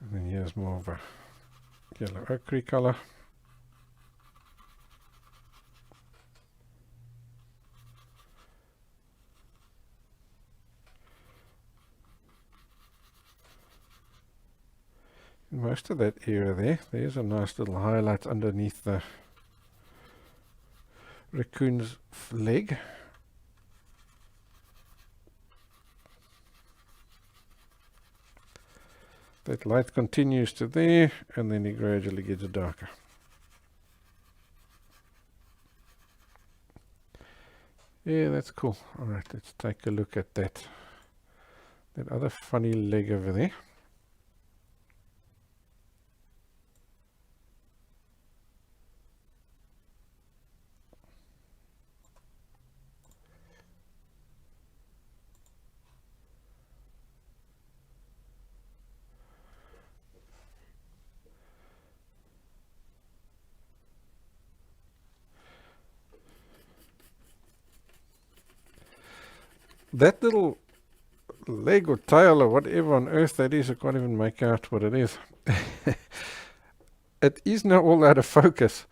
And then here's more of a yellow ochre color. In most of that area there's a nice little highlight underneath the raccoon's leg. That light continues to there, and then it gradually gets darker. Yeah, that's cool. Alright, let's take a look at that other funny leg over there. That little leg or tail or whatever on earth that is, I can't even make out what it is. It is now all out of focus.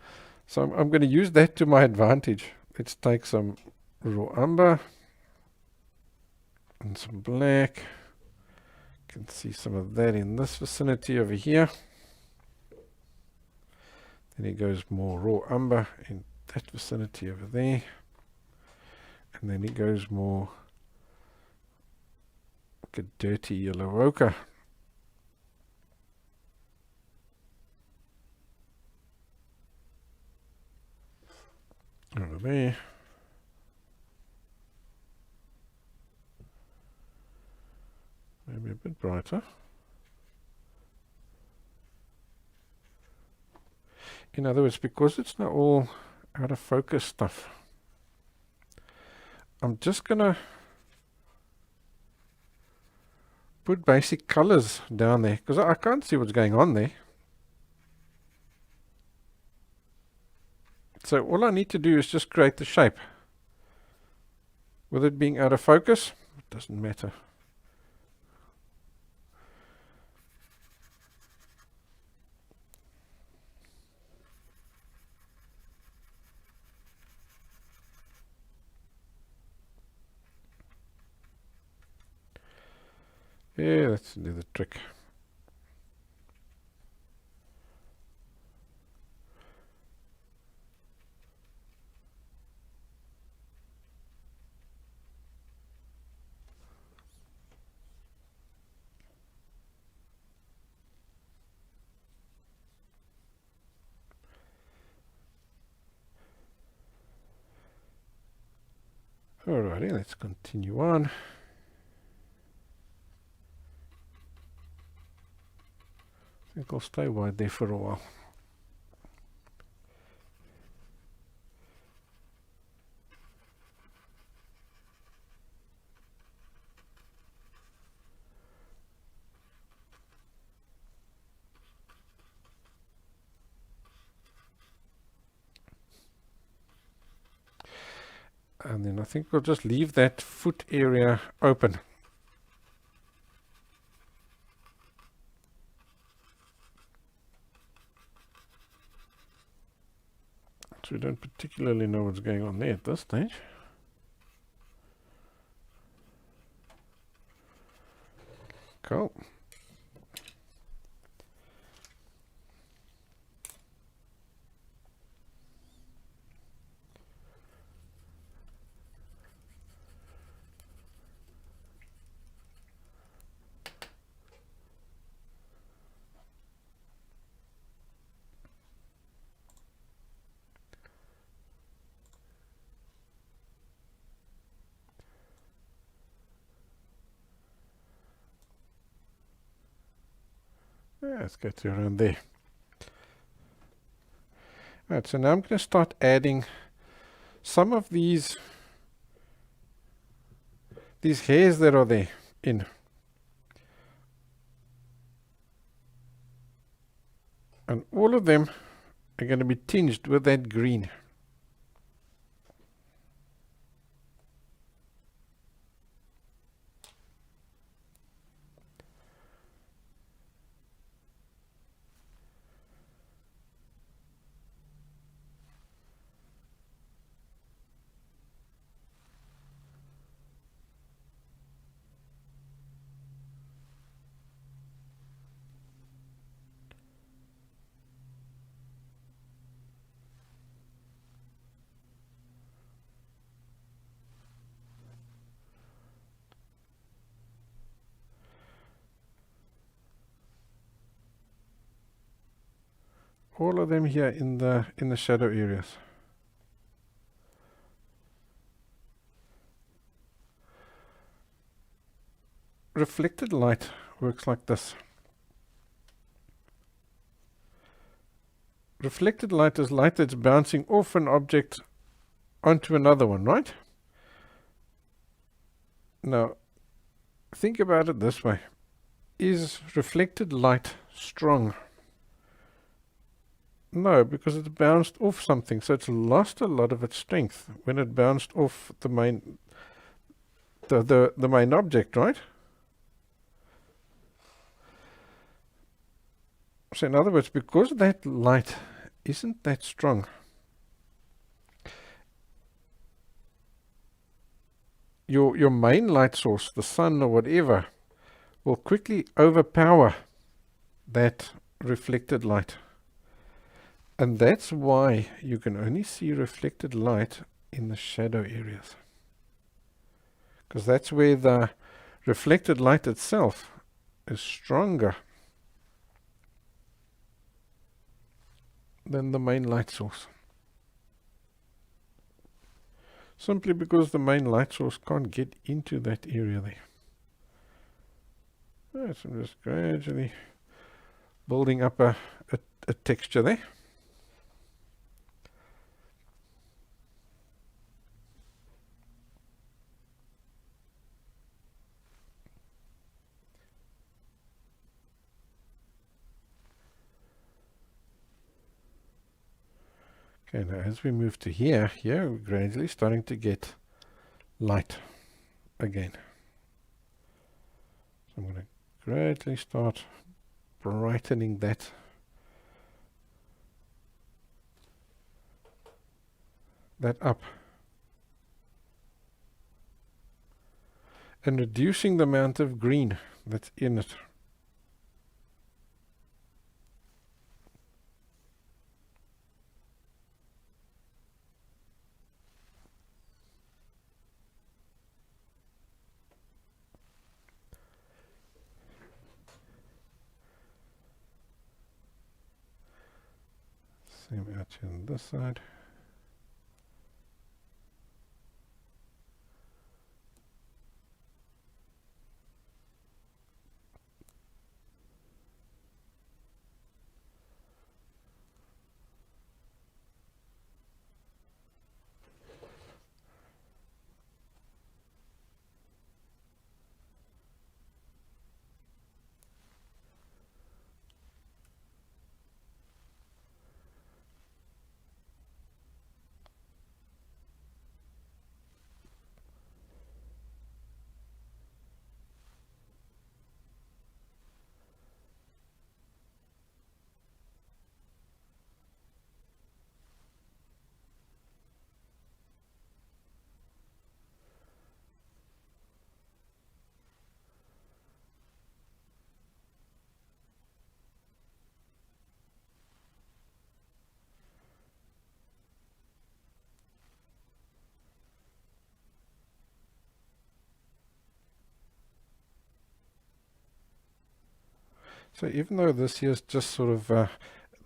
So I'm going to use that to my advantage. Let's take some raw umber and some black. You can see some of that in this vicinity over here. Then it goes more raw umber in that vicinity over there. And then it goes more like a dirty yellow ochre. Over there. Maybe a bit brighter. In other words, because it's not all out of focus stuff, I'm just gonna put basic colors down there because I can't see what's going on there. So all I need to do is just create the shape. With it being out of focus, it doesn't matter. Yeah, let's do the trick. Alrighty, let's continue on. think I'll stay wide there for a while. And then I think we'll just leave that foot area open. So we don't particularly know what's going on there at this stage. Cool. Yeah, let's go to around there. Right, so now I'm going to start adding some of these hairs that are there in. And all of them are going to be tinged with that green. All of them here in the shadow areas. Reflected light works like this. Reflected light is light that's bouncing off an object onto another one, right? Now, think about it this way. Is reflected light strong? No, because it bounced off something, so it's lost a lot of its strength when it bounced off the main main object, right? So in other words, because that light isn't that strong, your main light source, the sun or whatever, will quickly overpower that reflected light. And that's why you can only see reflected light in the shadow areas. Because that's where the reflected light itself is stronger than the main light source. Simply because the main light source can't get into that area there. Right, so I'm just gradually building up a texture there. Okay, now as we move to here, we're gradually starting to get light again. So I'm going to gradually start brightening that up and reducing the amount of green that's in it. Same out here on this side. So even though this here is just sort of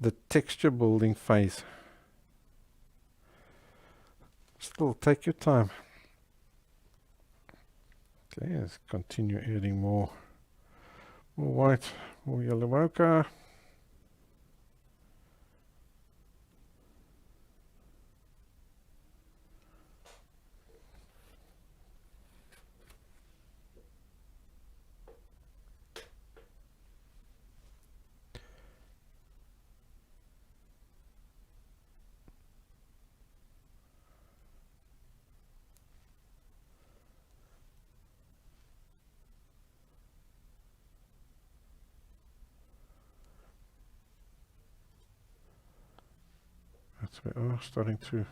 the texture building phase, still take your time. Okay, let's continue adding more white, more yellow ochre. We are starting to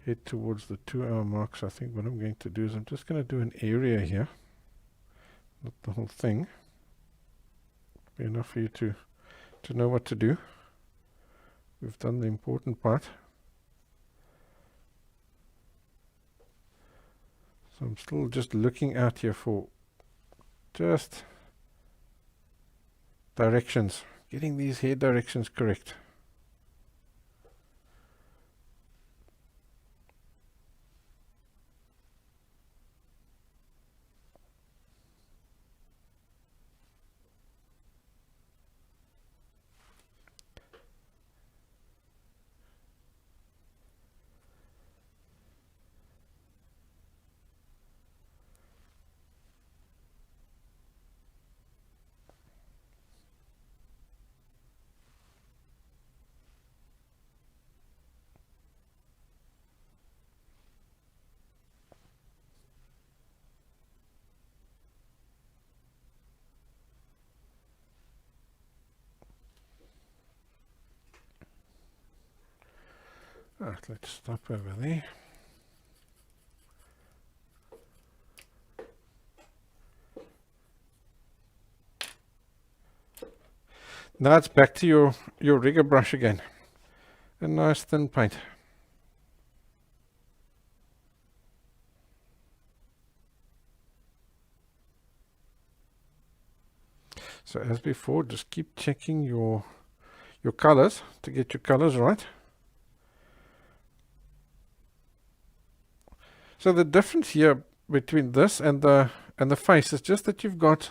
head towards the 2-hour mark, so I think what I'm going to do is I'm just going to do an area here, not the whole thing. Be enough for you to know what to do. We've done the important part. So I'm still just looking out here for just directions, getting these hair directions correct. Right, let's stop over there. Now it's back to your rigger brush again. A nice thin paint. So as before, just keep checking your colors to get your colors right. So the difference here between this and the face is just that you've got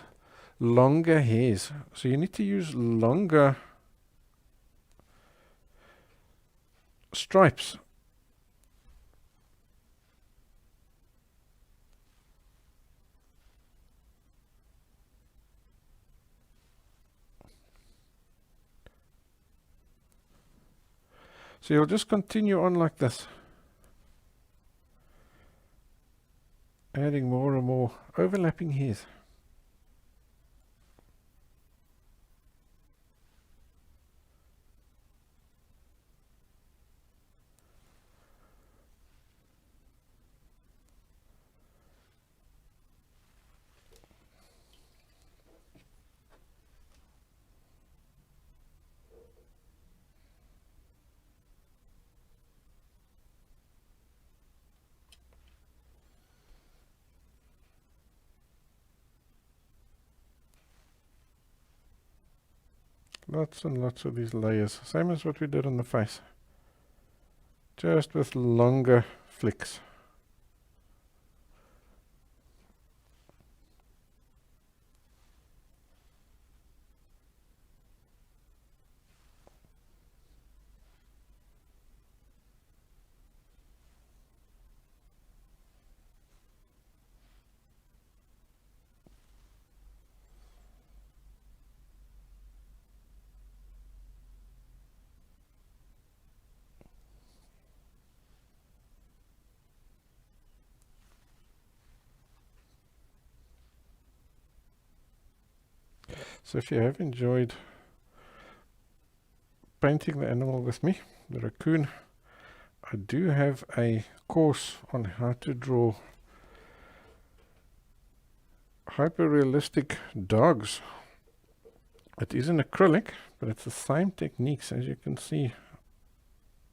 longer hairs. So you need to use longer stripes. So you'll just continue on like this, adding more and more overlapping hairs. Lots and lots of these layers, same as what we did on the face, just with longer flicks. So if you have enjoyed painting the animal with me, the raccoon, I do have a course on how to draw hyper-realistic dogs. It is an acrylic, but it's the same techniques. As you can see,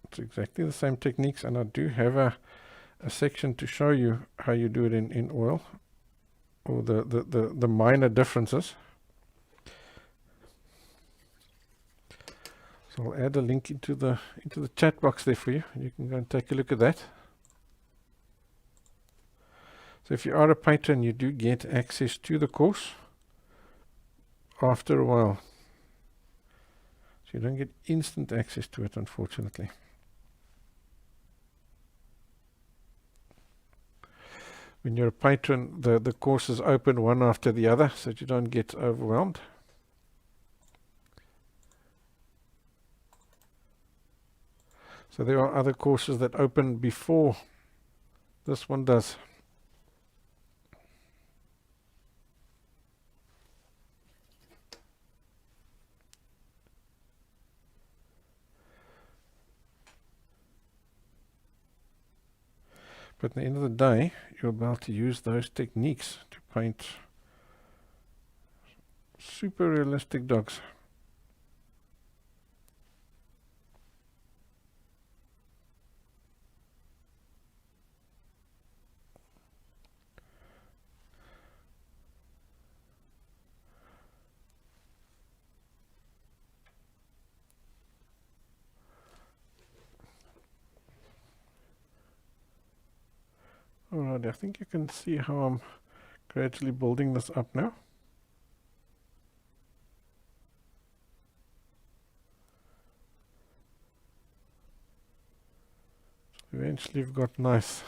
it's exactly the same techniques, and I do have a section to show you how you do it in oil, or the minor differences. So I'll add a link into the chat box there for you. You can go and take a look at that. So if you are a patron, you do get access to the course after a while. So you don't get instant access to it, unfortunately. When you're a patron, the course is open one after the other, so that you don't get overwhelmed. So there are other courses that open before this one does. But at the end of the day, you'll be able to use those techniques to paint super realistic dogs. Alright, I think you can see how I'm gradually building this up now. So eventually we've got nice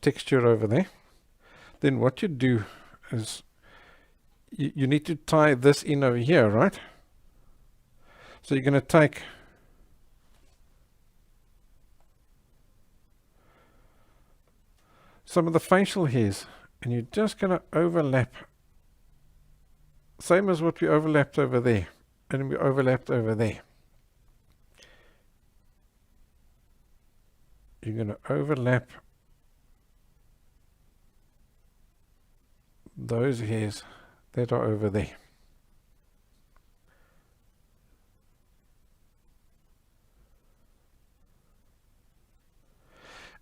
texture over there. Then what you do is you need to tie this in over here, right? So you're going to take some of the facial hairs and you're just going to overlap, same as what we overlapped over there and we overlapped over there. You're going to overlap those hairs that are over there.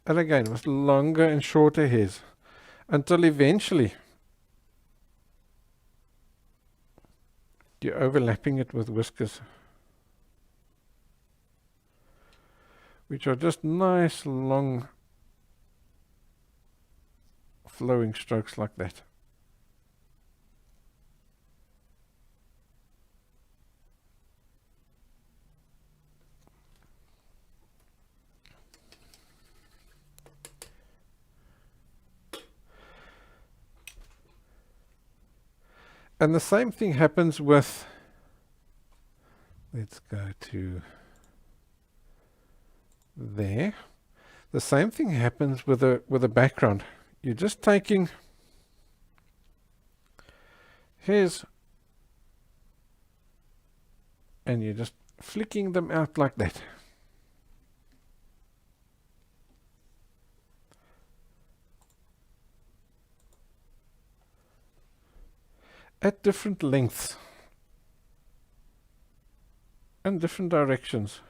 And again, with longer and shorter hairs, until eventually you're overlapping it with whiskers, which are just nice, long, flowing strokes like that. And the same thing happens with, let's go to there. The same thing happens with a background. You're just taking hairs and you're just flicking them out like that. At different lengths and different directions.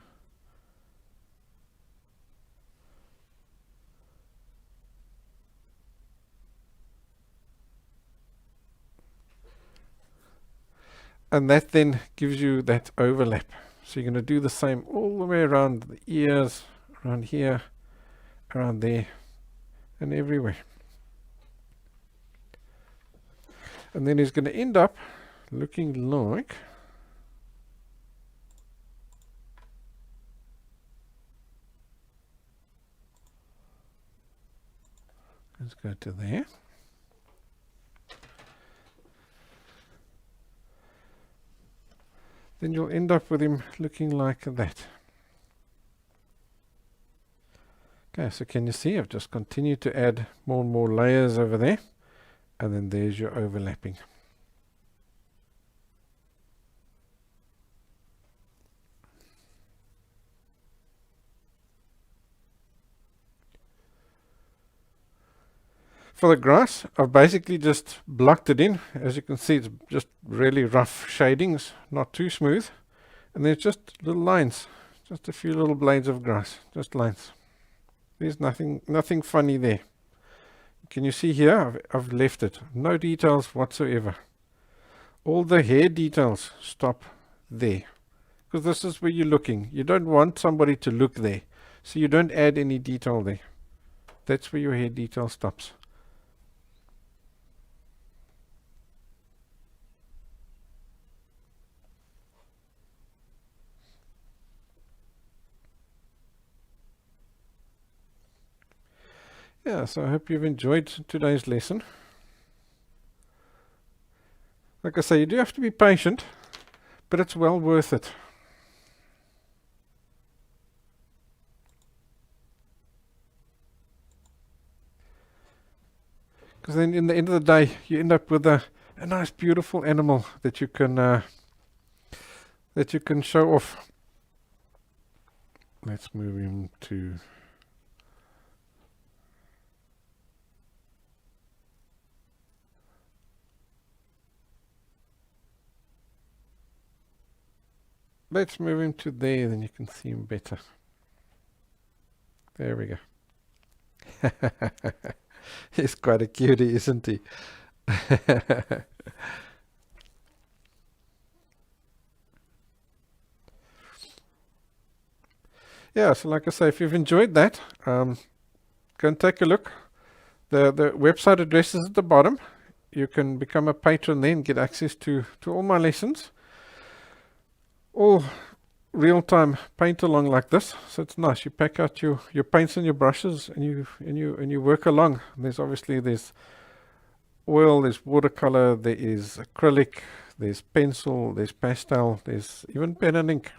And that then gives you that overlap. So you're going to do the same all the way around the ears, around here, around there, and everywhere. And then he's going to end up looking like, let's go to there. Then you'll end up with him looking like that. Okay, so can you see I've just continued to add more and more layers over there. And then there's your overlapping. For the grass, I've basically just blocked it in. As you can see, it's just really rough shadings, not too smooth. And there's just little lines, just a few little blades of grass, just lines. There's nothing funny there. Can you see here? I've left it. No details whatsoever. All the hair details stop there, because this is where you're looking. You don't want somebody to look there, so you don't add any detail there. That's where your hair detail stops. Yeah, so I hope you've enjoyed today's lesson. Like I say, you do have to be patient, but it's well worth it. Because then in the end of the day, you end up with a nice, beautiful animal that you can show off. Let's move him to... Let's move him to there, then you can see him better. There we go. He's quite a cutie, isn't he? Yeah, so like I say, if you've enjoyed that, go and take a look. The website address is at the bottom. You can become a patron then, get access to all my lessons. All real-time paint along like this, so it's nice. You pack out your paints and your brushes, and you work along. There's oil, there's watercolor, there is acrylic, there's pencil, there's pastel, there's even pen and ink.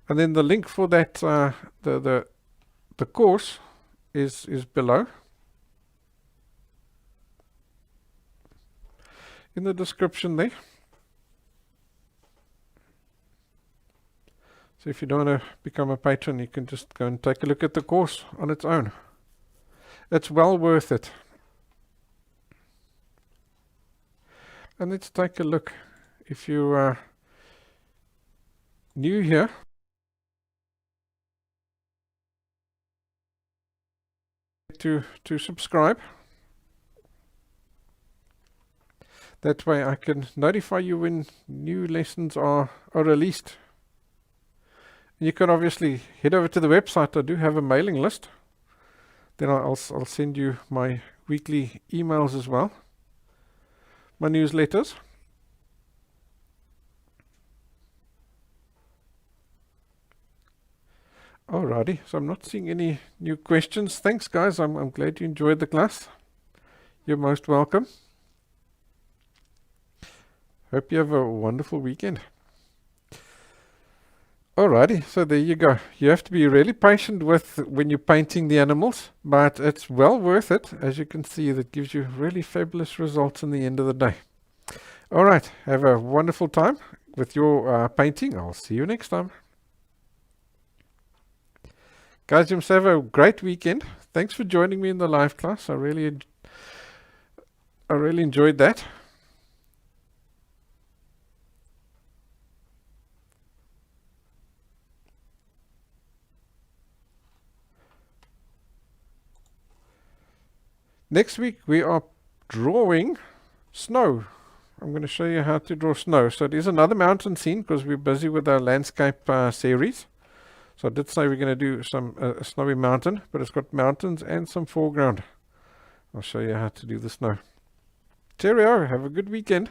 And then the link for that the course is below in the description there. So if you don't want to become a patron, you can just go and take a look at the course on its own. It's well worth it. And let's take a look. If you are new here, to subscribe. That way I can notify you when new lessons are released. You can obviously head over to the website. I do have a mailing list. Then I'll send you my weekly emails as well, my newsletters. Alrighty, so I'm not seeing any new questions. Thanks guys, I'm glad you enjoyed the class. You're most welcome. Hope you have a wonderful weekend. Alrighty, so there you go. You have to be really patient when you're painting the animals, but it's well worth it. As you can see, that gives you really fabulous results in the end of the day. Alright, have a wonderful time with your painting. I'll see you next time. Guys, you must have a great weekend. Thanks for joining me in the live class. I really enjoyed that. Next week we are drawing snow. I'm going to show you how to draw snow. So it is another mountain scene because we're busy with our landscape series. So I did say we're going to do some a snowy mountain, but it's got mountains and some foreground. I'll show you how to do the snow. Cheerio, have a good weekend.